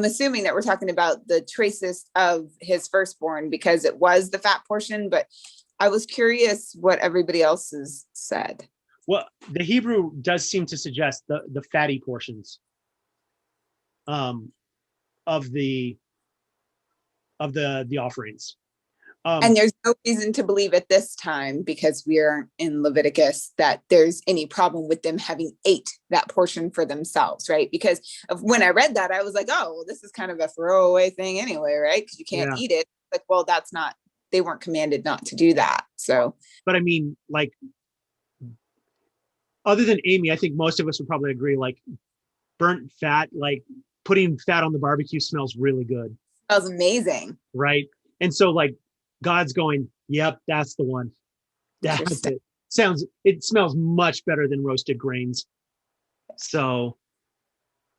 assuming that we're talking about the traces of his firstborn because it was the fat portion, but I was curious what everybody else's said. Well, the Hebrew does seem to suggest the fatty portions of the offerings. And there's no reason to believe at this time, because we are in Leviticus, that there's any problem with them having ate that portion for themselves, right? Because when I read that, I was like, oh, well, this is kind of a throwaway thing anyway, right? Because you can't eat it. Like, well, they weren't commanded not to do that. So, but I mean, like, other than Amy, I think most of us would probably agree, like, burnt fat, like putting fat on the barbecue smells really good. Smells amazing. Right. And so like God's going, yep, that's the one. That's it. It smells much better than roasted grains. So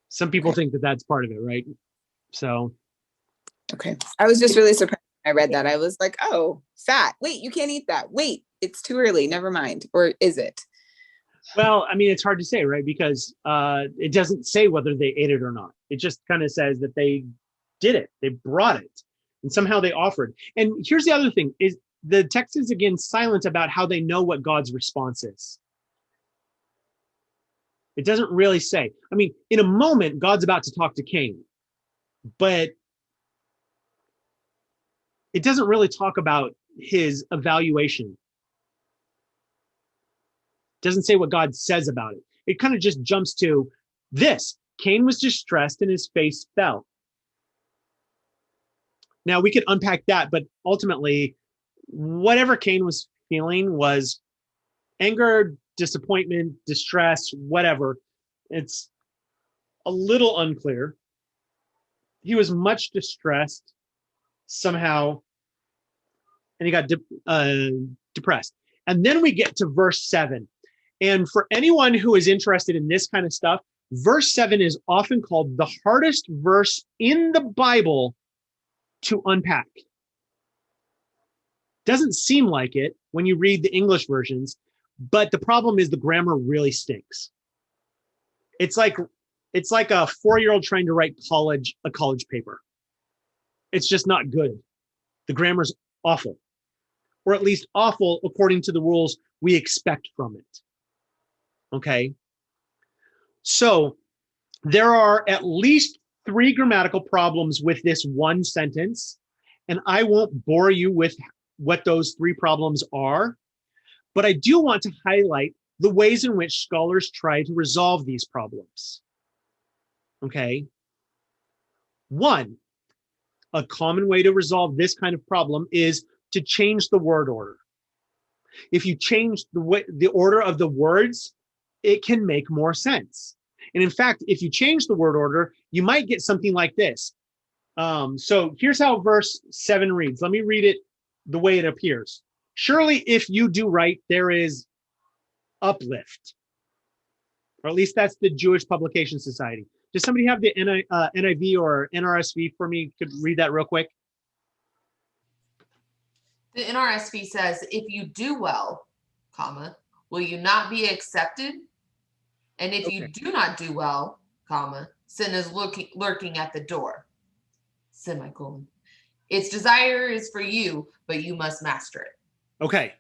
some people think that that's part of it, right? So Okay. I was just really surprised when I read that. I was like, oh, fat. Wait, you can't eat that. Wait, it's too early. Never mind. Or is it? Well, I mean, it's hard to say, right? Because it doesn't say whether they ate it or not. It just kind of says that they did it. They brought it. And somehow they offered. And here's the other thing is the text is again silent about how they know what God's response is. It doesn't really say. I mean, in a moment, God's about to talk to Cain, but it doesn't really talk about his evaluation. It doesn't say what God says about it. It kind of just jumps to this. Cain was distressed and his face fell. Now we could unpack that, but ultimately, whatever Cain was feeling was anger, disappointment, distress, whatever. It's a little unclear. He was much distressed somehow, and he got depressed. And then we get to verse 7. And for anyone who is interested in this kind of stuff, verse 7 is often called the hardest verse in the Bible to unpack. Doesn't seem like it when you read the English versions, but the problem is the grammar really stinks. It's like a 4-year-old trying to write a college paper. It's just not good. The grammar's awful, or at least awful according to the rules we expect from it. Okay. So there are at least 3 grammatical problems with this one sentence, and I won't bore you with what those 3 problems are, but I do want to highlight the ways in which scholars try to resolve these problems. Okay. 1, a common way to resolve this kind of problem is to change the word order. If you change the order of the words, it can make more sense. And in fact, if you change the word order, you might get something like this. So here's how verse 7 reads. Let me read it the way it appears. Surely if you do right, there is uplift. Or at least that's the Jewish Publication Society. Does somebody have the NIV or NRSV for me? Could read that real quick. The NRSV says, if you do well, comma, will you not be accepted? And if you do not do well, comma, sin is lurking at the door, semicolon. Its desire is for you, but you must master it. Okay.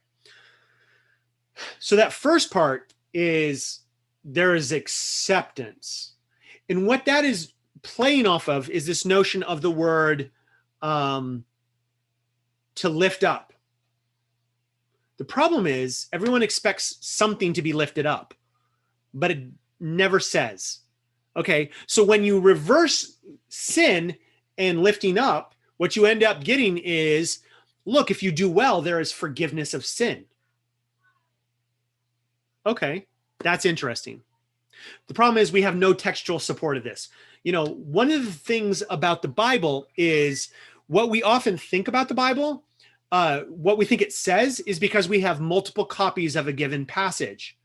So that first part is there is acceptance. And what that is playing off of is this notion of the word to lift up. The problem is everyone expects something to be lifted up, but it never says. Okay, so when you reverse sin and lifting up, what you end up getting is, look, if you do well, there is forgiveness of sin. Okay, that's interesting. The problem is we have no textual support of this. You know, one of the things about the Bible is what we often think about the Bible, what we think it says is because we have multiple copies of a given passage.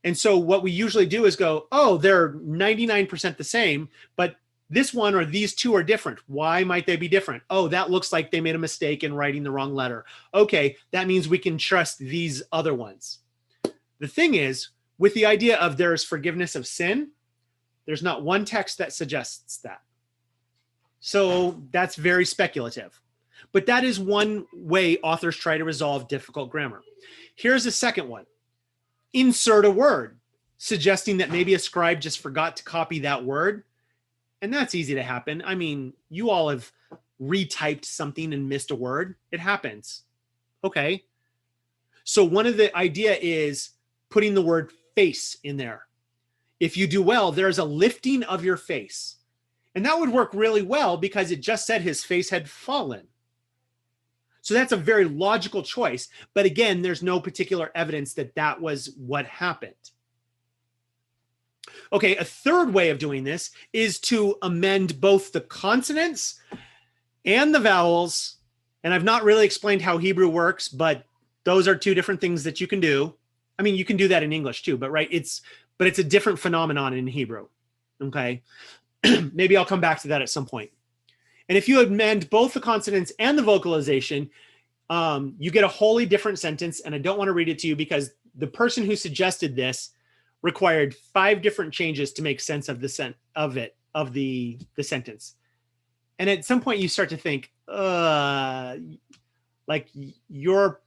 And so what we usually do is go, oh, they're 99% the same, but this one or these 2 are different. Why might they be different? Oh, that looks like they made a mistake in writing the wrong letter. Okay, that means we can trust these other ones. The thing is, with the idea of there is forgiveness of sin, there's not one text that suggests that. So that's very speculative. But that is one way authors try to resolve difficult grammar. Here's a second one. Insert a word, suggesting that maybe a scribe just forgot to copy that word. And that's easy to happen. I mean, you all have retyped something and missed a word. It happens. Okay. So one of the idea is putting the word face in there. If you do well, there's a lifting of your face. And that would work really well because it just said his face had fallen. So that's a very logical choice. But again, there's no particular evidence that that was what happened. Okay, a third way of doing this is to amend both the consonants and the vowels. And I've not really explained how Hebrew works, but those are 2 different things that you can do. I mean, you can do that in English too, but right, it's a different phenomenon in Hebrew. Okay, maybe I'll come back to that at some point. And if you amend both the consonants and the vocalization, you get a wholly different sentence. And I don't want to read it to you because the person who suggested this required 5 different changes to make sense of the sentence. And at some point you start to think, like you're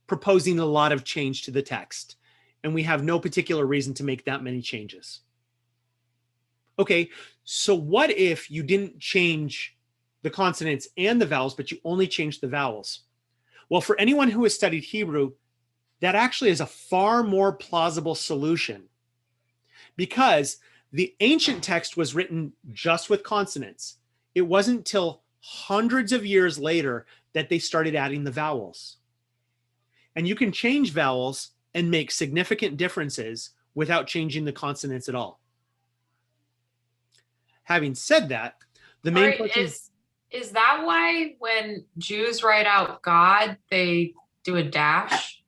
proposing a lot of change to the text, and we have no particular reason to make that many changes. Okay, so what if you didn't change the consonants and the vowels, but you only changed the vowels? Well, for anyone who has studied Hebrew, that actually is a far more plausible solution, because the ancient text was written just with consonants. It wasn't till hundreds of years later that they started adding the vowels. And you can change vowels and make significant differences without changing the consonants at all. Having said that, the main question is that why when Jews write out God, they do a dash?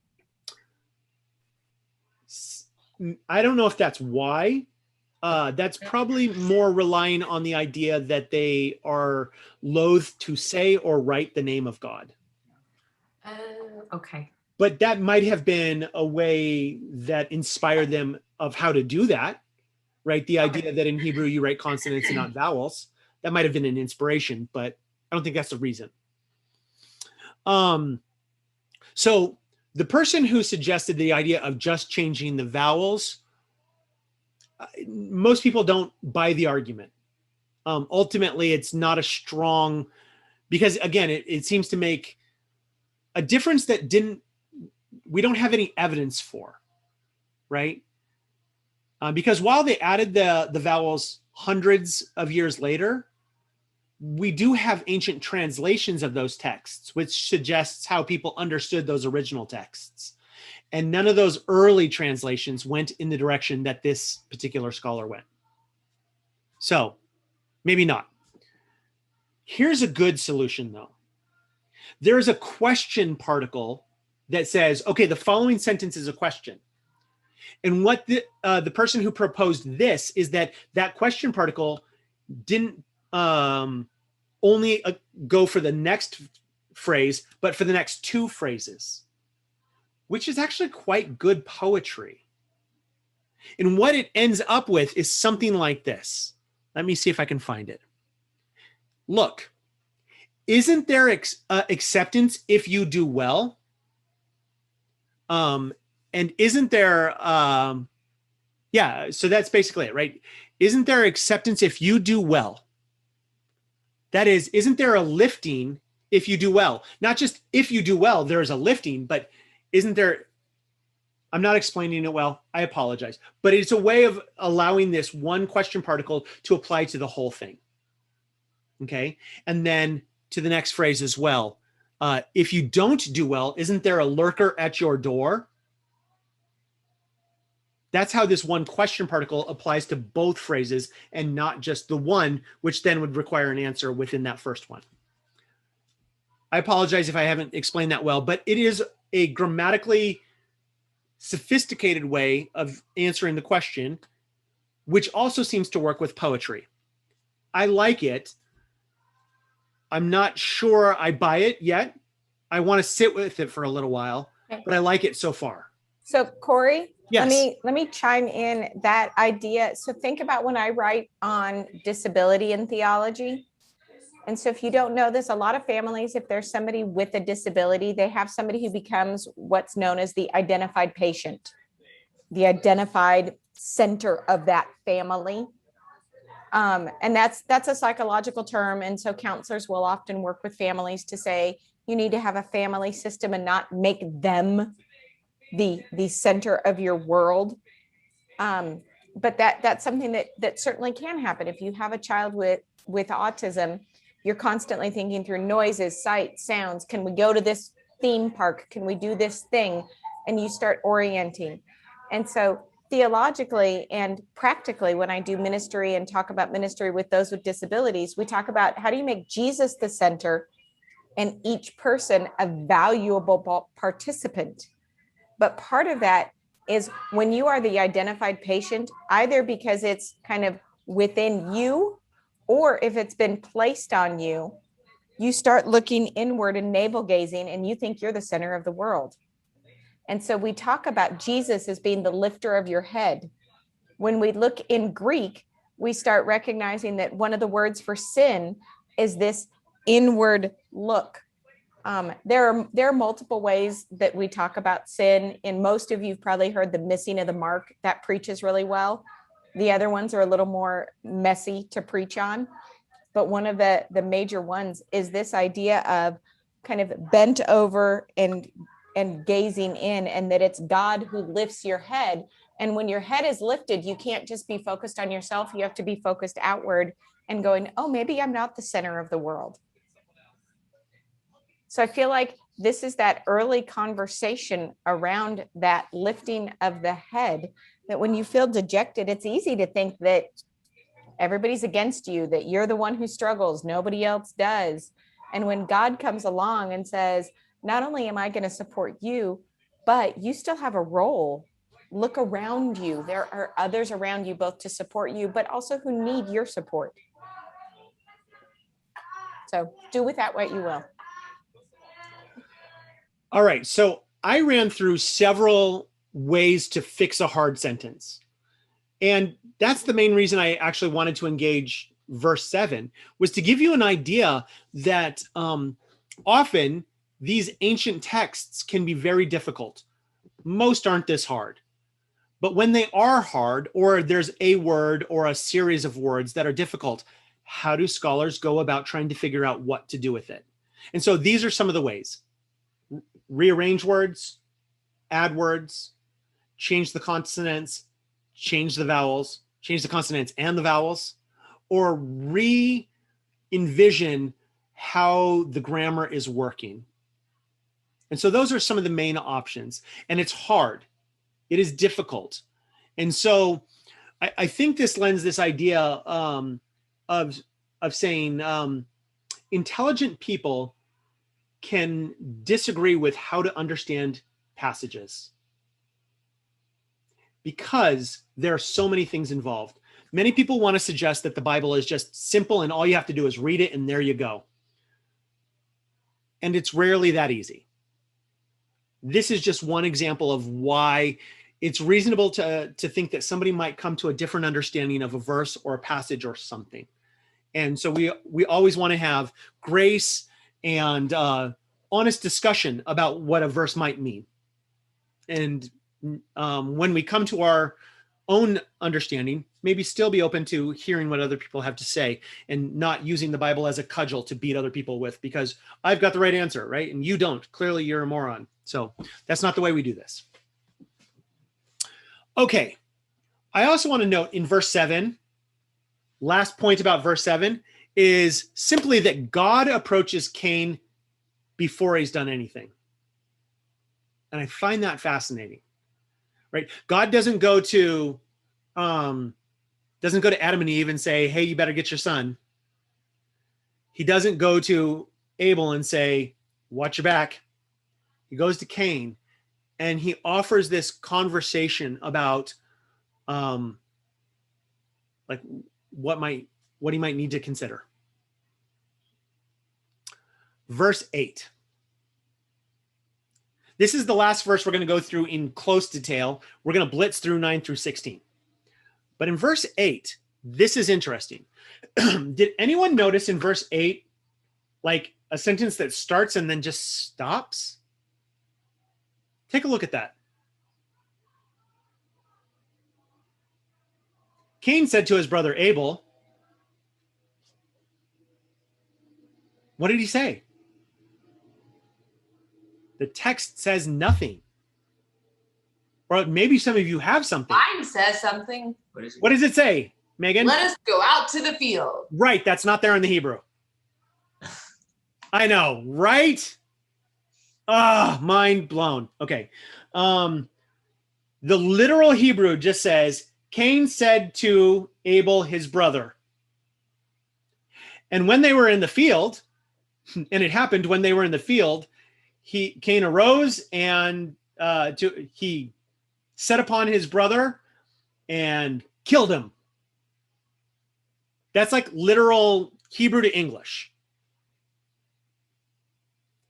I don't know if that's why. That's probably more relying on the idea that they are loath to say or write the name of God. Okay. But that might have been a way that inspired them of how to do that, right? The idea that in Hebrew you write consonants and not vowels. That might have been an inspiration, but I don't think that's the reason. So the person who suggested the idea of just changing the vowels, most people don't buy the argument. Ultimately, it's not a strong, because again, it seems to make a difference that we don't have any evidence for, right? Because while they added the vowels hundreds of years later, we do have ancient translations of those texts, which suggests how people understood those original texts. And none of those early translations went in the direction that this particular scholar went. So maybe not. Here's a good solution, though. There is a question particle that says, okay, the following sentence is a question. And what the person who proposed this is that question particle didn't only go for the next phrase, but for the next 2 phrases, which is actually quite good poetry. And what it ends up with is something like this. Let me see if I can find it. Look, isn't there acceptance if you do well? And isn't there, yeah, so that's basically it, right? Isn't there acceptance if you do well? That is, isn't there a lifting if you do well? Not just if you do well, there's a lifting, but isn't there, I'm not explaining it well, I apologize, but it's a way of allowing this one question particle to apply to the whole thing. Okay, and then to the next phrase as well. If you don't do well, isn't there a lurker at your door? That's how this one question particle applies to both phrases and not just the one, which then would require an answer within that first one. I apologize if I haven't explained that well, but it is a grammatically sophisticated way of answering the question, which also seems to work with poetry. I like it. I'm not sure I buy it yet. I want to sit with it for a little while, but I like it so far. So Corey, yes. let me chime in that idea. So think about when I write on disability in theology. And so if you don't know this, a lot of families, if there's somebody with a disability, they have somebody who becomes what's known as the identified patient, the identified center of that family. And that's a psychological term. And so counselors will often work with families to say, you need to have a family system and not make them the center of your world. But that's something that certainly can happen. If you have a child with autism, you're constantly thinking through noises, sights, sounds. Can we go to this theme park? Can we do this thing? And you start orienting. And so theologically and practically, when I do ministry and talk about ministry with those with disabilities, we talk about how do you make Jesus the center and each person a valuable participant. But part of that is when you are the identified patient, either because it's kind of within you Or if it's been placed on you, you start looking inward and navel gazing, and you think you're the center of the world. And so we talk about Jesus as being the lifter of your head. When we look in Greek, we start recognizing that one of the words for sin is this inward look. There are multiple ways that we talk about sin. And most of you've probably heard the missing of the mark. That preaches really well. The other ones are a little more messy to preach on. But one of the major ones is this idea of kind of bent over and gazing in, and that it's God who lifts your head. And when your head is lifted, you can't just be focused on yourself. You have to be focused outward and going, oh, maybe I'm not the center of the world. So I feel like this is that early conversation around that lifting of the head, that when you feel dejected, it's easy to think that everybody's against you, that you're the one who struggles, nobody else does. And when God comes along and says, not only am I going to support you, but you still have a role. Look around you. There are others around you, both to support you, but also who need your support. So do with that what you will. All right. So I ran through several ways to fix a hard sentence. And that's the main reason I actually wanted to engage verse 7, was to give you an idea that often these ancient texts can be very difficult. Most aren't this hard. But when they are hard, or there's a word or a series of words that are difficult, how do scholars go about trying to figure out what to do with it? And so these are some of the ways. Rearrange words, add words, change the consonants, change the vowels, change the consonants and the vowels, or re-envision how the grammar is working. And so those are some of the main options. And it's hard. It is difficult. And so I think this lends this idea of saying intelligent people can disagree with how to understand passages because there are so many things involved. Many people want to suggest that the Bible is just simple and all you have to do is read it and there you go. And it's rarely that easy. This is just one example of why it's reasonable to think that somebody might come to a different understanding of a verse or a passage or something. And so we always want to have grace and honest discussion about what a verse might mean. And when we come to our own understanding, maybe still be open to hearing what other people have to say and not using the Bible as a cudgel to beat other people with because I've got the right answer, right? And you don't. Clearly, you're a moron. So that's not the way we do this. Okay. I also want to note in verse 7, last point about verse 7 is simply that God approaches Cain before he's done anything. And I find that fascinating, right? God doesn't go to Adam and Eve and say, hey, you better get your son. He doesn't go to Abel and say, watch your back. He goes to Cain and he offers this conversation about like what he might need to consider. Verse 8. This is the last verse we're going to go through in close detail. We're going to blitz through 9 through 16. But in verse 8, this is interesting. Did anyone notice in verse 8, like a sentence that starts and then just stops? Take a look at that. Cain said to his brother Abel, what did he say? The text says nothing. Or maybe some of you have something. Mine says something. What does it say, Megan? Let us go out to the field. Right, that's not there in the Hebrew. I know, right? Mind blown. Okay. The literal Hebrew just says, Cain said to Abel, his brother. And when they were in the field, and it happened when they were in the field, Cain arose and he set upon his brother and killed him. That's like literal Hebrew to English.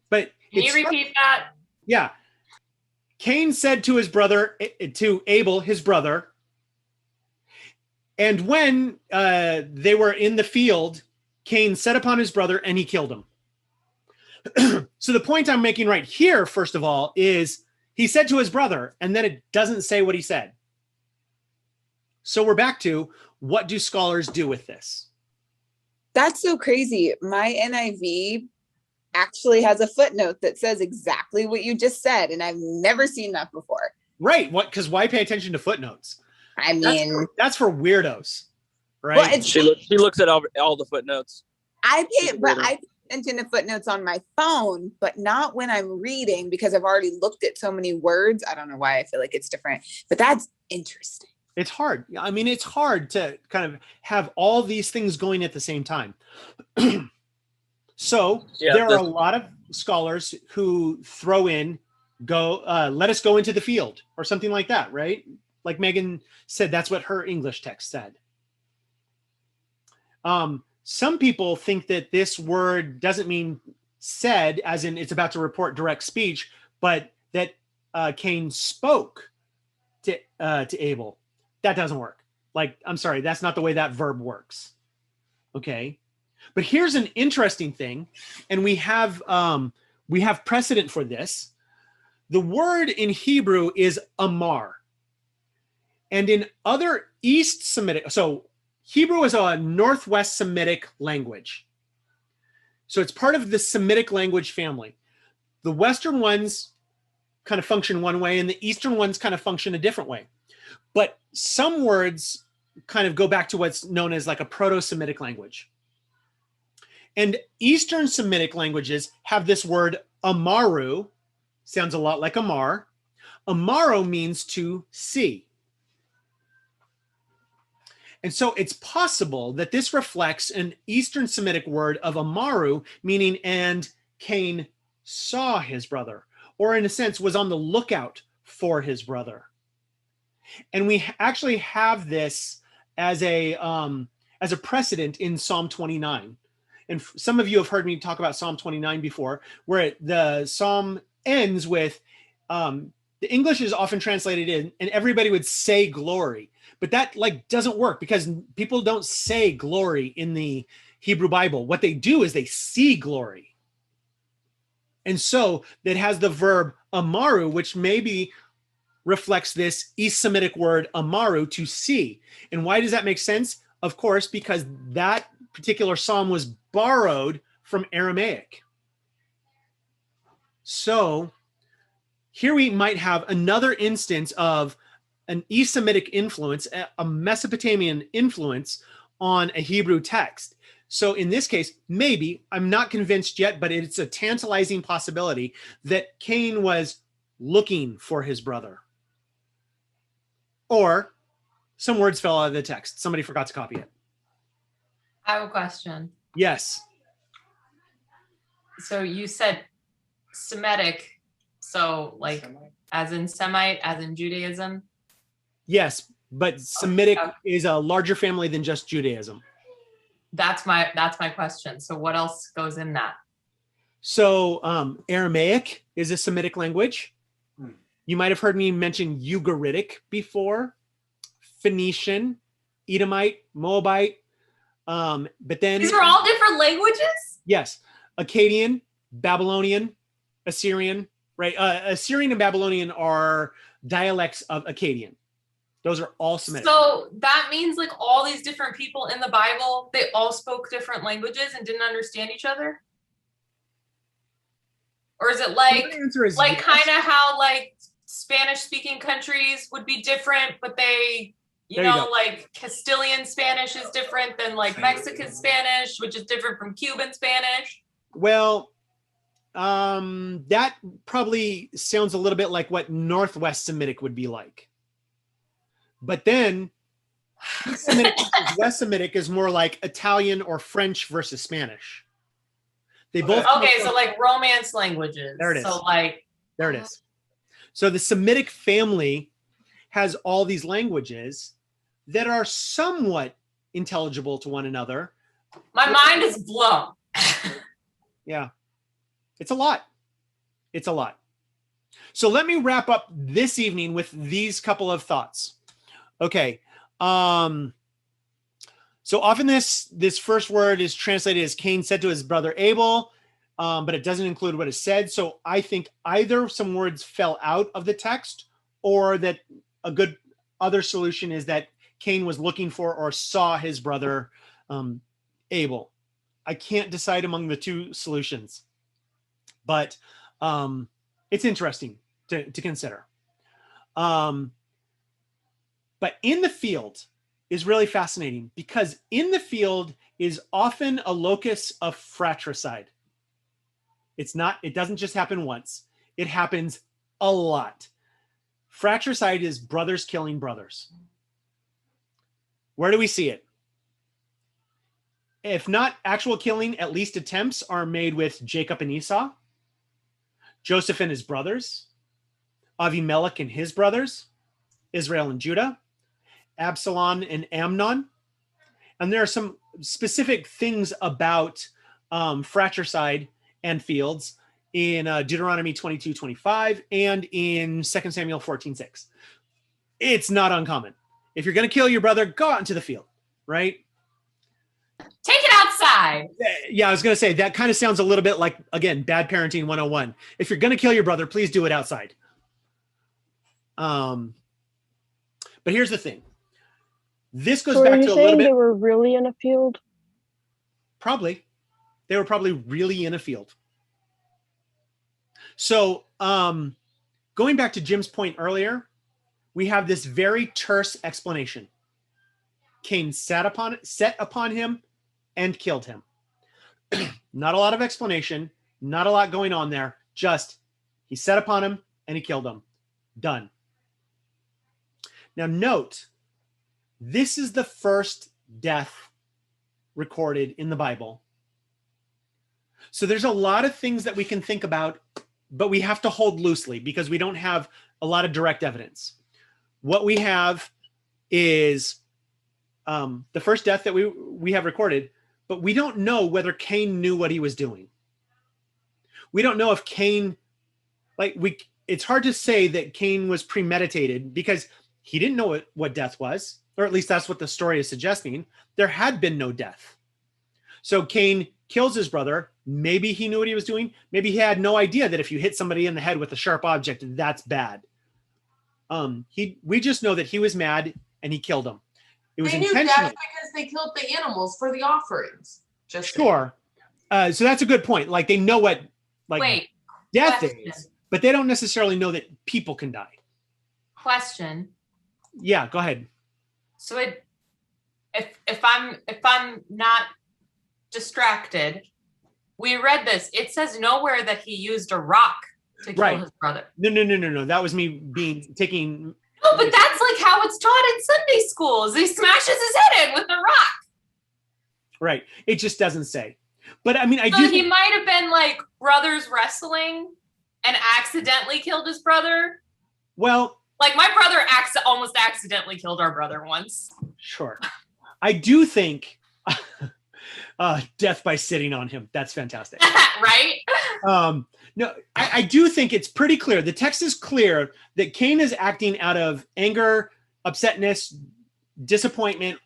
But Can you repeat that? Yeah. Cain said to his brother, to Abel, his brother, and when they were in the field, Cain set upon his brother and he killed him. So the point I'm making right here, first of all, is he said to his brother, and then it doesn't say what he said. So we're back to, what do scholars do with this? That's so crazy. My NIV actually has a footnote that says exactly what you just said, and I've never seen that before. Right. What? Because why pay attention to footnotes? I mean, that's for weirdos, right? Well, she looks at all the footnotes. I pay attention to footnotes on my phone, but not when I'm reading, because I've already looked at so many words. I don't know why I feel like it's different, but that's interesting. It's hard. I mean, it's hard to kind of have all these things going at the same time. So there are a lot of scholars who throw in, let us go into the field, or something like that, right? Like Megan said, that's what her English text said. Some people think that this word doesn't mean said, as in it's about to report direct speech, but that Cain spoke to Abel. That doesn't work. Like, I'm sorry, that's not the way that verb works. Okay. But here's an interesting thing, and we have precedent for this. The word in Hebrew is amar. And in other East Semitic, so Hebrew is a Northwest Semitic language. So it's part of the Semitic language family. The Western ones kind of function one way, and the Eastern ones kind of function a different way. But some words kind of go back to what's known as like a Proto-Semitic language. And Eastern Semitic languages have this word amaru, sounds a lot like amar. Amaro means to see. And so it's possible that this reflects an Eastern Semitic word of amaru, meaning, and Cain saw his brother, or in a sense was on the lookout for his brother. And we actually have this as a precedent in Psalm 29. And some of you have heard me talk about Psalm 29 before, where the psalm ends with, the English is often translated in, and everybody would say glory. But that like doesn't work, because people don't say glory in the Hebrew Bible. What they do is they see glory. And so that has the verb amaru, which maybe reflects this East Semitic word amaru, to see. And why does that make sense? Of course, because that particular psalm was borrowed from Aramaic. So here we might have another instance of an East Semitic influence, a Mesopotamian influence on a Hebrew text. So in this case, maybe, I'm not convinced yet, but it's a tantalizing possibility that Cain was looking for his brother. Or some words fell out of the text. Somebody forgot to copy it. I have a question. Yes. So you said Semitic, so like as in Semite, as in Judaism? Yes, but Semitic is a larger family than just Judaism. That's my question. So what else goes in that? So Aramaic is a Semitic language. You might have heard me mention Ugaritic before. Phoenician, Edomite, Moabite. But then these are all different languages? Yes. Akkadian, Babylonian, Assyrian, right? Assyrian and Babylonian are dialects of Akkadian. Those are all Semitic. So that means like all these different people in the Bible, they all spoke different languages and didn't understand each other? Or is it like yes. Kind of how like Spanish speaking countries would be different, but they, you know, like Castilian Spanish is different than like Mexican Spanish, which is different from Cuban Spanish? Well, that probably sounds a little bit like what Northwest Semitic would be like. But then East Semitic versus West Semitic is more like Italian or French versus Spanish. They both so like Romance languages. There it is. So like there it is. So the Semitic family has all these languages that are somewhat intelligible to one another. My mind is blown. Yeah, it's a lot. It's a lot. So let me wrap up this evening with these couple of thoughts. Okay. So often this first word is translated as Cain said to his brother Abel, but it doesn't include what is said. So I think either some words fell out of the text, or that a good other solution is that Cain was looking for or saw his brother Abel. I can't decide among the two solutions, but it's interesting to consider. But in the field is really fascinating, because in the field is often a locus of fratricide. It doesn't just happen once. It happens a lot. Fratricide is brothers killing brothers. Where do we see it? If not actual killing, at least attempts are made with Jacob and Esau, Joseph and his brothers, Avimelech and his brothers, Israel and Judah, Absalom and Amnon. And there are some specific things about fratricide and fields in Deuteronomy 22:25 and in 2 Samuel 14:6. It's not uncommon. If you're going to kill your brother, go out into the field, right? Take it outside. Yeah, I was going to say, that kind of sounds a little bit like, again, bad parenting 101. If you're going to kill your brother, please do it outside. But here's the thing. This goes So back are you to a saying little bit. they were really in a field? Probably. They were probably really in a field. So going back to Jim's point earlier, we have this very terse explanation. Cain set upon him and killed him. Not a lot of explanation, not a lot going on there. Just he set upon him and he killed him. Done. Now note, this is the first death recorded in the Bible. So there's a lot of things that we can think about, but we have to hold loosely because we don't have a lot of direct evidence. What we have is the first death that we have recorded, but we don't know whether Cain knew what he was doing. We don't know if Cain, it's hard to say that Cain was premeditated because he didn't know what death was, or at least that's what the story is suggesting. There had been no death. So Cain kills his brother. Maybe he knew what he was doing. Maybe he had no idea that if you hit somebody in the head with a sharp object, that's bad. We just know that he was mad and he killed him. It was They knew intentional. death because they killed the animals for the offerings. Just Sure. So that's a good point. Like they know what Wait, death question. is, but they don't necessarily know that people can die. Question. Yeah, go ahead. So if I'm not distracted, we read this. It says nowhere that he used a rock to kill his brother. No. That was me taking. No, but that's like how it's taught in Sunday schools. He smashes his head in with a rock. Right. It just doesn't say. But I mean, I So do. he might have been like brothers wrestling and accidentally killed his brother. Well, like my brother almost accidentally killed our brother once. Sure. I do think death by sitting on him. That's fantastic. Right? No, I do think it's pretty clear. The text is clear that Cain is acting out of anger, upsetness, disappointment,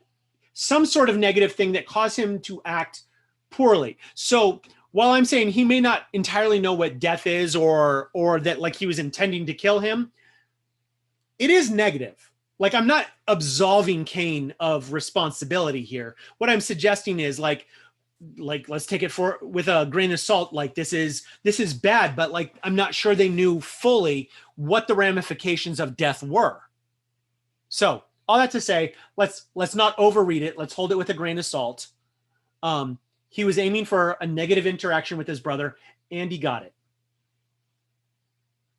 some sort of negative thing that caused him to act poorly. So while I'm saying he may not entirely know what death is or that like he was intending to kill him, it is negative. Like I'm not absolving Cain of responsibility here. What I'm suggesting is like let's take it with a grain of salt. Like this is bad, but like I'm not sure they knew fully what the ramifications of death were. So all that to say, let's not overread it. Let's hold it with a grain of salt. He was aiming for a negative interaction with his brother, and he got it.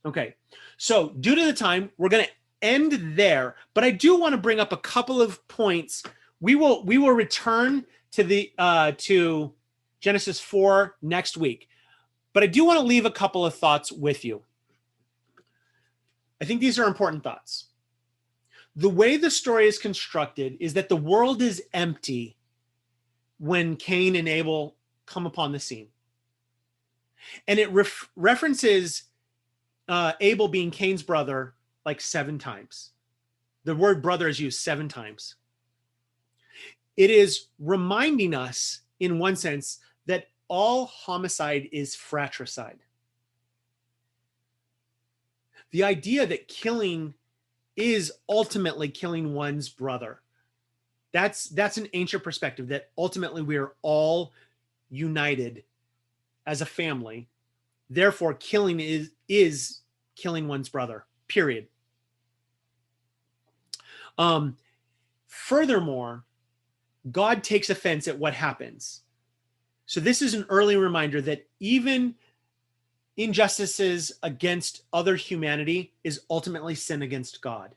Okay, so due to the time, we're going to end there. But I do want to bring up a couple of points. We will return to Genesis 4 next week. But I do want to leave a couple of thoughts with you. I think these are important thoughts. The way the story is constructed is that the world is empty when Cain and Abel come upon the scene. And it references Abel being Cain's brother like 7 times. The word brother is used 7 times. It is reminding us, in one sense, that all homicide is fratricide. The idea that killing is ultimately killing one's brother. That's an ancient perspective, that ultimately we are all united as a family. Therefore, killing is killing one's brother, period. Furthermore, God takes offense at what happens. So this is an early reminder that even injustices against other humanity is ultimately sin against God.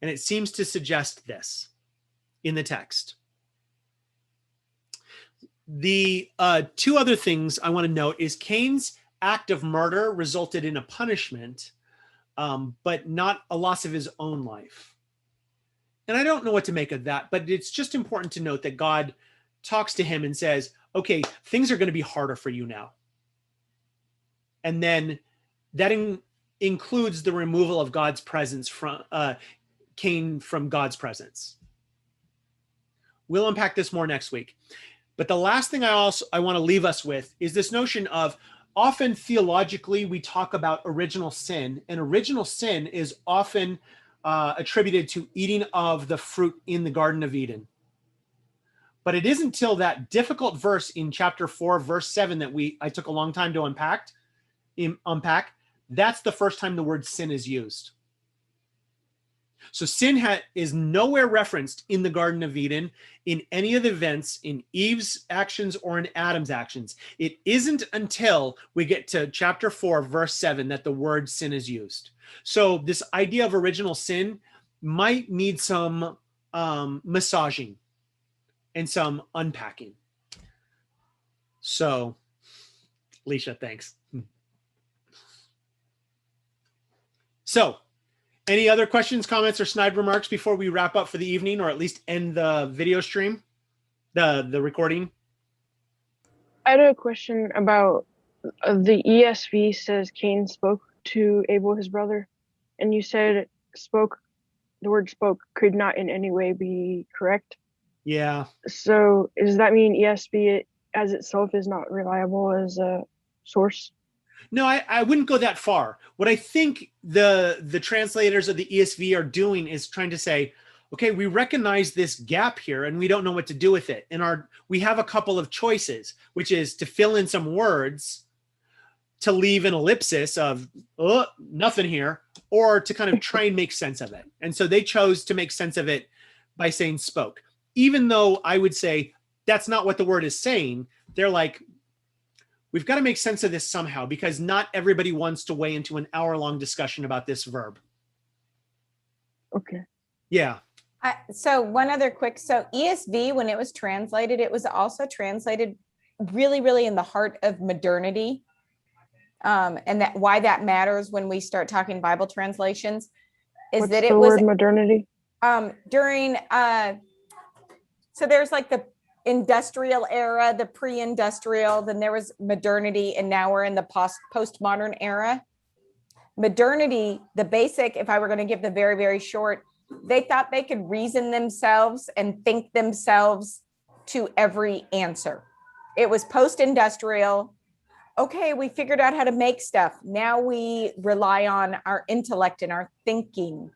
And it seems to suggest this in the text. The 2 other things I want to note is Cain's act of murder resulted in a punishment, but not a loss of his own life. And I don't know what to make of that, but it's just important to note that God talks to him and says, okay, things are going to be harder for you now. And then that includes the removal of God's presence from Cain from God's presence. We'll unpack this more next week. But the last thing I want to leave us with is this notion of, often theologically we talk about original sin, and original sin is often attributed to eating of the fruit in the Garden of Eden. But it isn't until that difficult verse in chapter 4, verse 7 that I took a long time to unpack. That's the first time the word sin is used. So sin is nowhere referenced in the Garden of Eden, in any of the events, in Eve's actions or in Adam's actions. It isn't until we get to chapter 4, verse 7 that the word sin is used. So this idea of original sin might need some massaging and some unpacking. So, Alicia, thanks. So, any other questions, comments, or snide remarks before we wrap up for the evening, or at least end the video stream, the recording? I had a question about the ESV says Cain spoke to Abel, his brother, and you said the word spoke could not in any way be correct. Yeah. So does that mean ESV as itself is not reliable as a source? No, I wouldn't go that far. What I think the translators of the ESV are doing is trying to say, okay, we recognize this gap here and we don't know what to do with it. And we have a couple of choices, which is to fill in some words, to leave an ellipsis of nothing here, or to kind of try and make sense of it. And so they chose to make sense of it by saying spoke. Even though I would say that's not what the word is saying, they're like, we've got to make sense of this somehow, because not everybody wants to weigh into an hour-long discussion about this verb. Okay. Yeah. So one other quick, so ESV, when it was translated, it was also translated really, really in the heart of modernity. And that why that matters when we start talking Bible translations is What's that it the was word modernity? During, so there's like the industrial era, the pre-industrial, then there was modernity, and now we're in the postmodern era. Modernity, the basic, if I were going to give the very, very short, they thought they could reason themselves and think themselves to every answer. It was post-industrial. Okay, we figured out how to make stuff. Now we rely on our intellect and our thinking.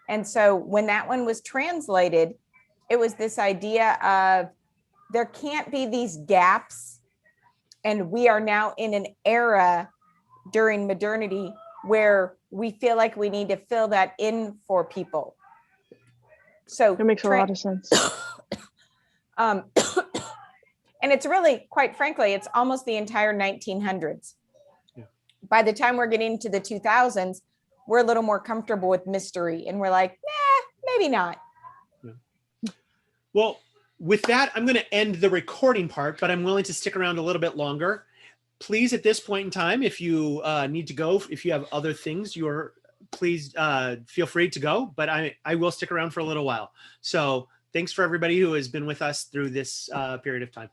And so when that one was translated, it was this idea of there can't be these gaps. And we are now in an era during modernity where we feel like we need to fill that in for people. So That makes a lot of sense. And it's really, quite frankly, it's almost the entire 1900s. Yeah. By the time we're getting to the 2000s, we're a little more comfortable with mystery, and we're like, maybe not. Yeah. Well, with that, I'm going to end the recording part, but I'm willing to stick around a little bit longer. Please, at this point in time, if you need to go, if you have other things you're please feel free to go, but I will stick around for a little while. So thanks for everybody who has been with us through this period of time.